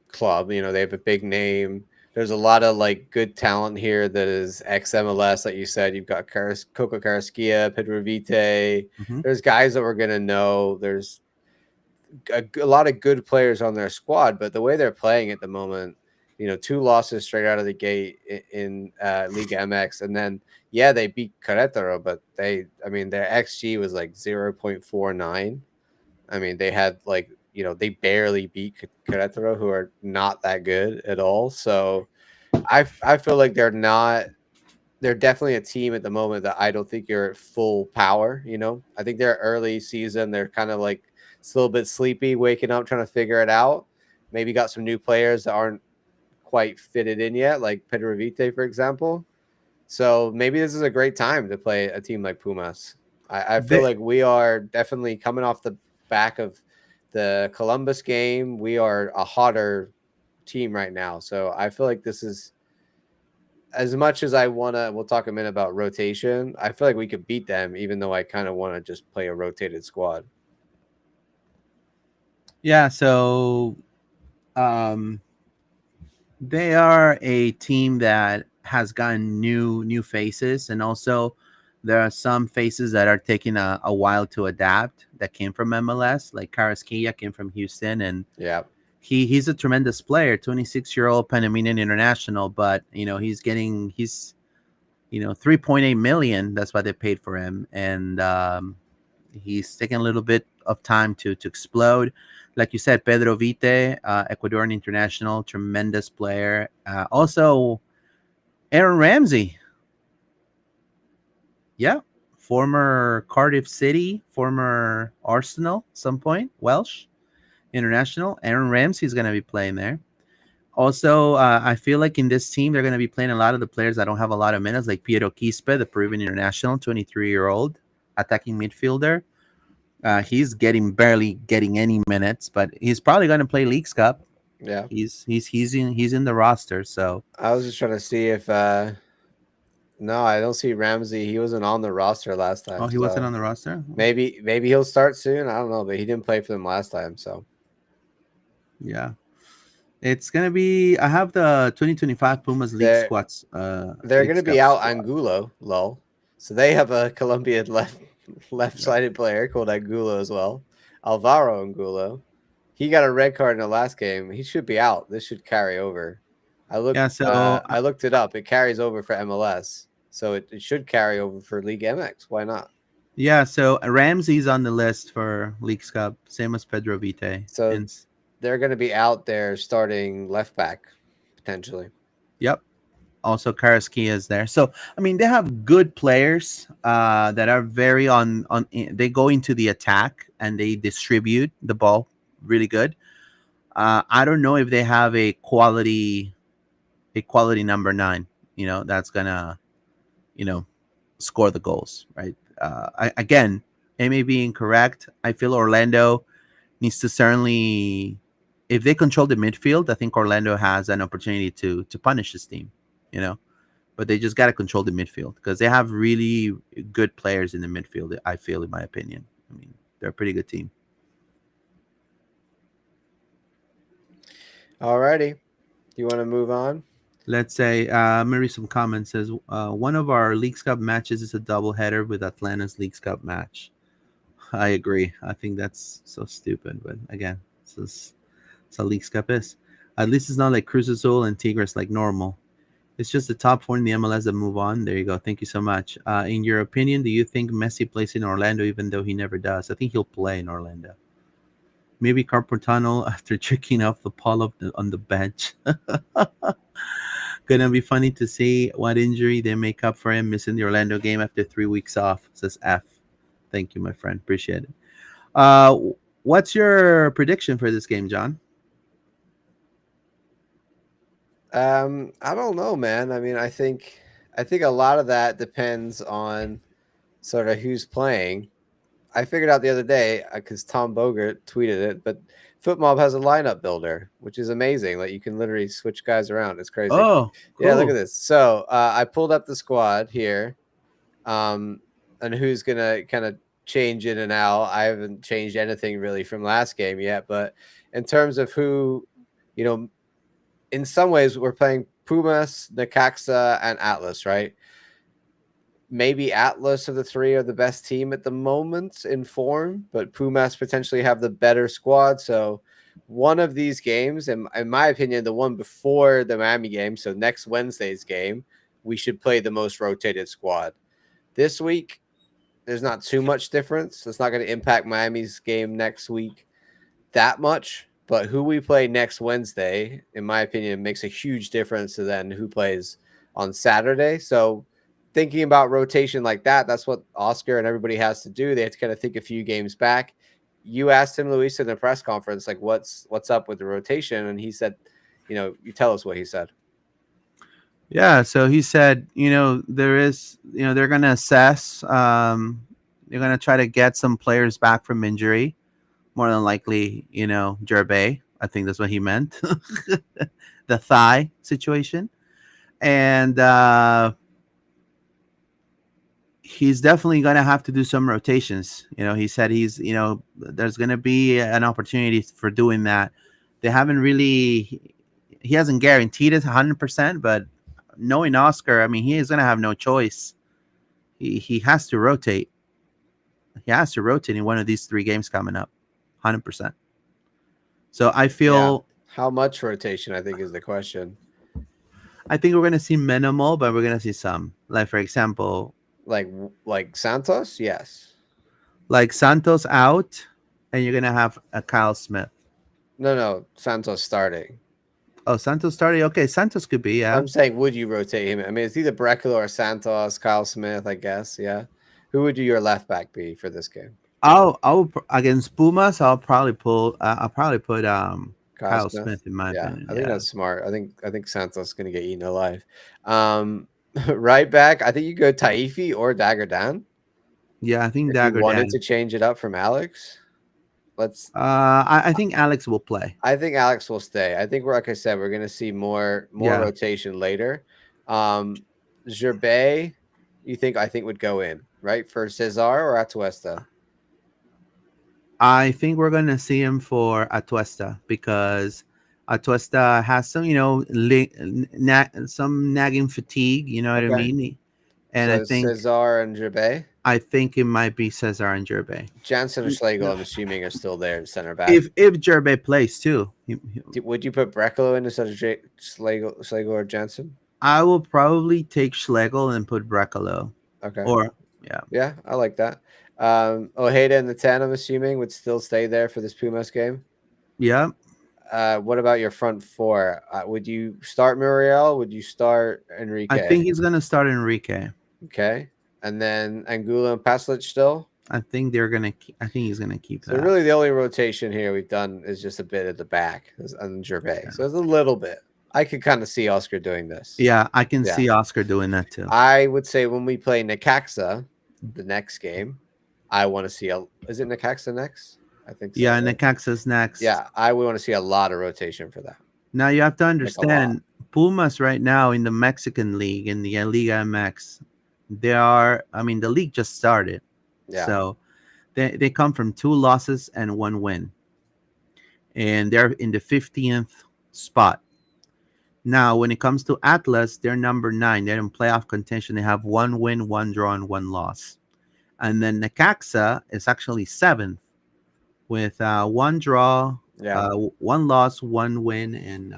club. They have a big name. There's a lot of like good talent here that is ex MLS, like you said. You've got Coco Carrasquilla, Pedro Vite. Hmm. There's guys that we're gonna know. There's a lot of good players on their squad, but the way they're playing at the moment, two losses straight out of the gate in Liga MX, and then yeah, they beat Querétaro, but I mean, their XG was like 0.49. I mean, they had like they barely beat Querétaro, who are not that good at all. So I feel like they're definitely a team at the moment that I don't think you're at full power. I think they're early season. They're kind of like still a bit sleepy, waking up, trying to figure it out. Maybe got some new players that aren't quite fitted in yet, like Pedro Vite, for example. So maybe this is a great time to play a team like Pumas. I feel They, like we are definitely coming off the back of the Columbus game. We are a hotter team right now. So I feel like this is as much as I want to, we'll talk a minute about rotation. I feel like we could beat them, even though I kind of want to just play a rotated squad. yeah, so um, they are a team that has gotten new faces, and also there are some faces that are taking a while to adapt that came from MLS, like Carrasquilla came from Houston, and Yeah. he's a tremendous player, 26-year-old Panamanian international, but he's 3.8 million. That's why they paid for him, and he's taking a little bit of time to explode. Like you said, Pedro Vite, Ecuadorian international, tremendous player. Also, Aaron Ramsey, yeah, former Cardiff City, former Arsenal, some point, Welsh international. Aaron Ramsey is going to be playing there. Also, I feel like in this team, they're going to be playing a lot of the players that don't have a lot of minutes, like Piero Quispe, the Peruvian international, 23-year-old attacking midfielder. He's barely getting any minutes, but he's probably going to play Leagues Cup. Yeah. He's in the roster. So, I was just trying to see if, no, I don't see Ramsey. He wasn't on the roster last oh, time. he wasn't So on the roster. maybe he'll start soon. I don't know, but he didn't play for them last time. So Yeah, it's gonna be. I have the 2025 Pumas they're they're Leagues gonna be Cup out squad. Angulo, lol. So they have a Colombian left Yep. sided player called Angulo as well. Alvaro Angulo. He got a red card in the last game. He should be out. This should carry over. Yeah. So I looked it up. It carries over for MLS. So it should carry over for League MX. Why not? yeah. So Ramsey's on the list for Leagues Cup, same as Pedro Vite. So And they're gonna be out there starting left back, potentially. yep. Also, Karaskia is there. So I mean, they have good players that are very on. They go into the attack and they distribute the ball really good. I don't know if they have a quality number nine. That's gonna you know score the goals, right? Again, it may be incorrect. I feel Orlando needs to certainly, if they control the midfield, I think Orlando has an opportunity to punish this team. You know, but they just got to control the midfield because they have really good players in the midfield. I feel, in my opinion, I mean, they're a pretty good team. Alrighty. You want to move on? Let's say, I'm gonna read some comments. Says one of our Leagues Cup matches is a doubleheader with Atlanta's Leagues Cup match. I agree. I think that's so stupid, but again, it's how Leagues Cup is. At least it's not like Cruz Azul and Tigres like normal. It's just the top four in the MLS that move on. There you go. Thank you so much. In your opinion, do you think Messi plays in Orlando even though he never does? I think he'll play in Orlando. Maybe Carpentano after tricking off the Paul on the bench. Gonna be funny to see what injury they make up for him missing the Orlando game after 3 weeks off. Says F. Thank you, my friend. Appreciate it. Uh, what's your prediction for this game, John? I don't know, man. I mean, I think a lot of that depends on sort of who's playing. I figured out the other day because Tom Bogert tweeted it, but FootMob has a lineup builder, which is amazing. Like you can literally switch guys around. It's crazy. Oh, Yeah, look at cool. this. So I pulled up the squad here, um, and who's gonna kind of change in and out. I haven't changed anything really from last game yet, but in terms of who, you know, in some ways we're playing Pumas, Necaxa, and Atlas, right? Maybe Atlas of the three are the best team at the moment in form, but Pumas potentially have the better squad. So one of these games, in my opinion, the one before the Miami game, so next Wednesday's game, we should play the most rotated squad. This week, there's not too much difference. It's not going to impact Miami's game next week that much. But who we play next Wednesday, in my opinion, makes a huge difference to then who plays on Saturday. So thinking about rotation like that, that's what Oscar and everybody has to do. They have to kind of think a few games back. You asked him, Luis, in the press conference, like what's up with the rotation, and he said, you tell us what he said. Yeah, so he said, there is, they're going to assess. They're going to try to get some players back from injury. More than likely, Gerbe. I think that's what he meant. The thigh situation. And he's definitely going to have to do some rotations. He said there's going to be an opportunity for doing that. They haven't really, he hasn't guaranteed it 100%, but knowing Oscar, I mean, he is going to have no choice. He has to rotate. He has to rotate in one of these three games coming up, 100%. So I Yeah. feel, How much rotation, I think, is the question. I think we're going to see minimal, but we're going to see some. Like, for example, Like Santos? Yes. like Santos out, and you're going to have a Kyle Smith. No, Santos starting. Oh, Santos started. Okay, Santos could be, yeah. I'm saying, would you rotate him? I mean, it's either Brecalo or Santos, Kyle Smith, I guess. Yeah. Who would your left back be for this game? I'll against Pumas. I'll probably pull. I'll probably put Kyle Kyle Smith. Smith in my Yeah, opinion. I think Yeah, that's smart. I think Santos is gonna get eaten alive. Um, right back, I think you go Taifi or Dagger Dan yeah. I think if you Dagger wanted to Dan. change it up from Alex. Let's. I think Alex will play. I think Alex will stay. I think, like I said, we're gonna see more Yeah, rotation later. Um, Gerbe, I think would go in right for Cesar or Atuesta. I think we're gonna see him for Atuesta because Atuesta has some, some nagging fatigue. You know what I Okay, mean? And so Cesar and Gerbe. I think it might be Cesar and Gerbe. Jansen or Schlegel, I'm assuming, are still there at center back. If Gerbe plays too, Would you put Brecalo in instead of Schlegel or Jansen? I will probably take Schlegel and put Brecalo. Okay. Or yeah, Yeah, I like that. Ojeda and the 10, I'm assuming, would still stay there for this Pumas game. yeah. What about your front four? Would you start Muriel? Would you start I Enrique? think he's gonna start Enrique. Okay. And then Angulo and Paslic still? I think they're gonna. I think he's gonna keep So that. really the only rotation here we've done is just a bit at the back on Gervais. Yeah, So it's a little bit. I could kind of see Oscar doing this. yeah, I can Yeah. see Oscar doing that too. I would say when we play Necaxa, the next game, I want to see is it Necaxa next? I think so. Yeah, Right? Necaxa's next. Yeah, I would want to see a lot of rotation for that. Now you have to Like a lot. understand, Pumas right now in the Mexican league in the Liga MX, they are. I mean, the league just started, Yeah. so they come from 2 losses and 1 win, and they're in the 15th spot. Now, when it comes to Atlas, they're number 9. They're in playoff contention. They have 1 win, 1 draw, and 1 loss. And then Necaxa is actually 7th with 1 draw, Yeah. 1 loss, 1 win, and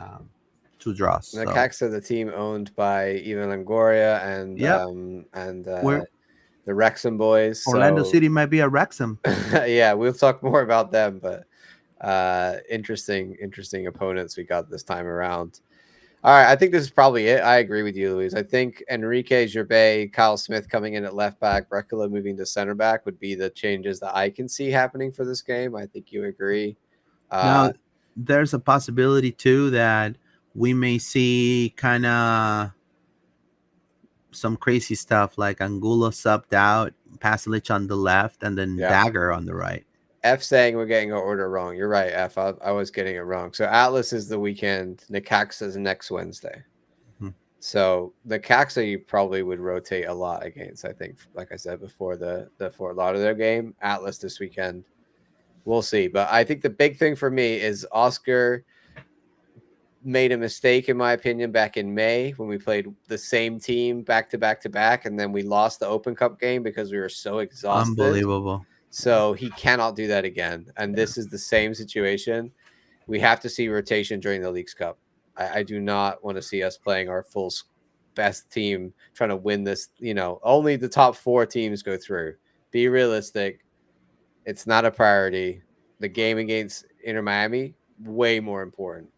2 draws. So, Necaxa, the team owned by Ivan Longoria yep, and we're the Wrexham boys. Orlando So City might be a Wrexham. yeah, we'll talk more about them, but interesting opponents we got this time around. All right, I think this is probably it. I agree with you, Luis. I think Enrique, Gervais, Kyle Smith coming in at left back, Brekala moving to center back would be the changes that I can see happening for this game. I think you agree. Now, there's a possibility too that we may see kind of some crazy stuff like Angulo subbed out, Pasalic on the left, and then Yeah. Dagger on the right. F saying we're getting our order wrong. You're right, F. I was getting it wrong. So Atlas is the weekend. Necaxa is next Wednesday. Hmm. So the Caxa you probably would rotate a lot against. I think, like I said before, the Fort Lauderdale game. Atlas this weekend. We'll see. But I think the big thing for me is Oscar made a mistake, in my opinion, back in May when we played the same team back to back to back, and then we lost the Open Cup game because we were so exhausted. Unbelievable. So he cannot do that again. And this is the same situation. We have to see rotation during the Leagues Cup. I do not want to see us playing our full best team trying to win this. Only the top 4 teams go through. Be realistic. It's not a priority. The game against Inter Miami, way more important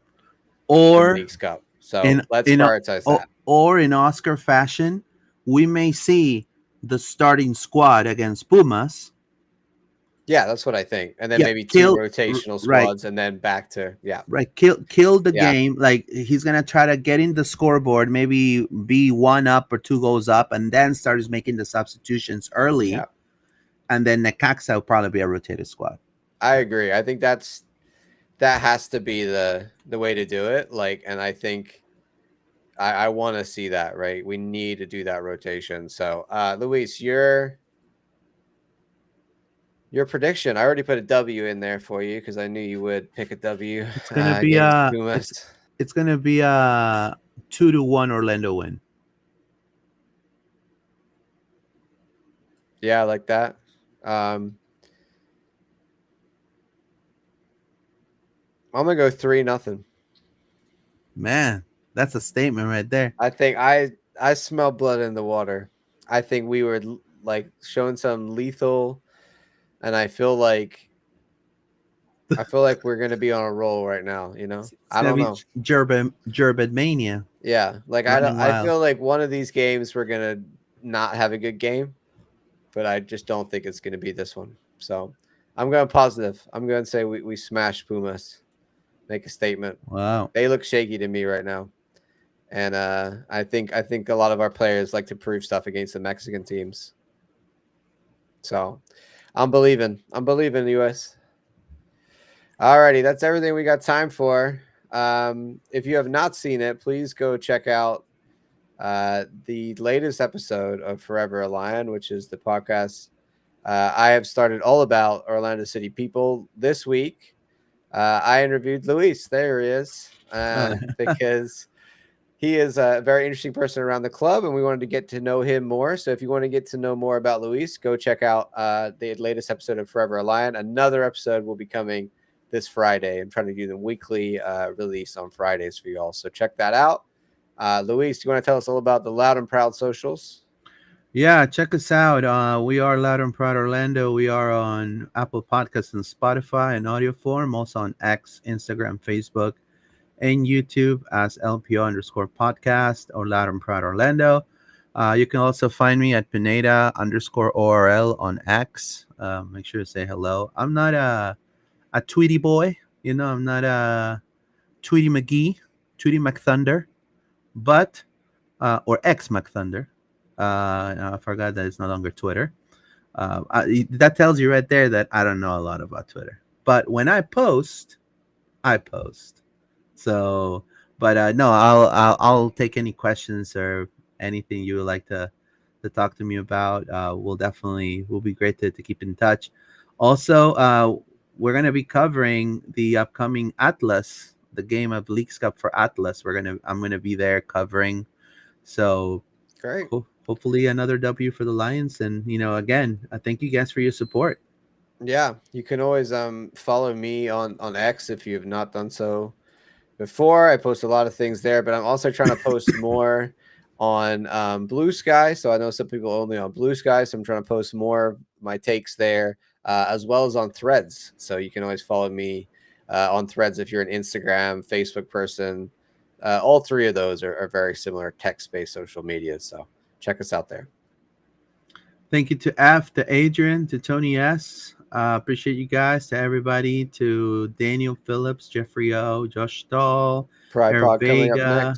than Or Leagues Cup. So in let's in prioritize that. or in Oscar fashion, we may see the starting squad against Pumas. Yeah, that's what I think. And then Yeah, maybe 2 kill rotational right, squads and then back to, yeah. right. Kill the Yeah. game. Like he's gonna try to get in the scoreboard, maybe be 1 up or 2 goals up, and then starts making the substitutions early. Yeah. And then Necaxa will probably be a rotated squad. I agree. I think that has to be the way to do it. And I think I want to see that, right? We need to do that rotation. So, Luis, your prediction. I already put a W in there for you because I knew you would pick a W It's gonna be against a Pumas. it's gonna be a 2-1 Orlando win. Yeah, I like that. I'm gonna go 3-0. Man, that's a statement right there. I think I smell blood in the water. I think we were showing some lethal, and I feel like we're gonna be on a roll right now. It's I gonna don't be know. Gerbid mania. Yeah, Running I wild. feel like one of these games we're gonna not have a good game, but I just don't think it's gonna be this one. So I'm going positive. I'm going to say we smash Pumas. Make a statement. Wow. They look shaky to me right now, and I think a lot of our players like to prove stuff against the Mexican teams. So I'm believing. US. Alrighty, that's everything we got time for. If you have not seen it, please go check out the latest episode of Forever a Lion, which is the podcast I have started all about Orlando City people. This week, I interviewed Luis. There he is, because he is a very interesting person around the club, and we wanted to get to know him more. So if you want to get to know more about Luis, go check out the latest episode of Forever a Lion. Another episode will be coming this Friday. I'm trying to do the weekly release on Fridays for you all. So check that out. Luis, do you want to tell us all about the Loud and Proud socials? Yeah, check us out. We are Loud and Proud Orlando. We are on Apple Podcasts and Spotify in audio form, also on X, Instagram, Facebook, and YouTube as LPO_podcast or Loud and Proud Orlando. You can also find me at Pineda_ORL on X. Make sure to say hello. I'm not a Tweety boy. I'm not a Tweety McGee, Tweety McThunder, but or X McThunder. I forgot that it's no longer Twitter. That tells you right there that I don't know a lot about Twitter. But when I post, I post. So, but no, I'll take any questions or anything you would like to talk to me about. Will be great to keep in touch. Also, we're gonna be covering the upcoming Atlas the game of Leagues Cup for Atlas. I'm gonna be there covering. So Great. hopefully another W for the Lions. And again, I thank you guys for your support. Yeah, you can always follow me on X if you have not done so before. I post a lot of things there, but I'm also trying to post more on Blue Sky. So I know some people only on Blue Sky, so I'm trying to post more of my takes there, as well as on Threads. So you can always follow me on Threads if you're an Instagram, Facebook person. All three of those are very similar text-based social media. So check us out there. Thank you to F, to Adrian, to Tony S. Appreciate you guys, to everybody, to Daniel Phillips, Jeffrey O, Josh Stahl, Pride Eric Pod coming up Vega,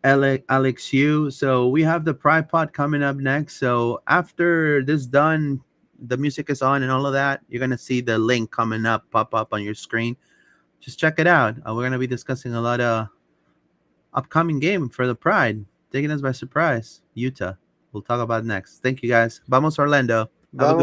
next. Alex Yu. So we have the Pride Pod coming up next. So after this done, the music is on and all of that. You're gonna see the link coming up, pop up on your screen. Just check it out. We're gonna be discussing a lot of upcoming game for the Pride, taking us by surprise. Utah. We'll talk about it next. Thank you guys. Vamos Orlando. Have a good Vamos.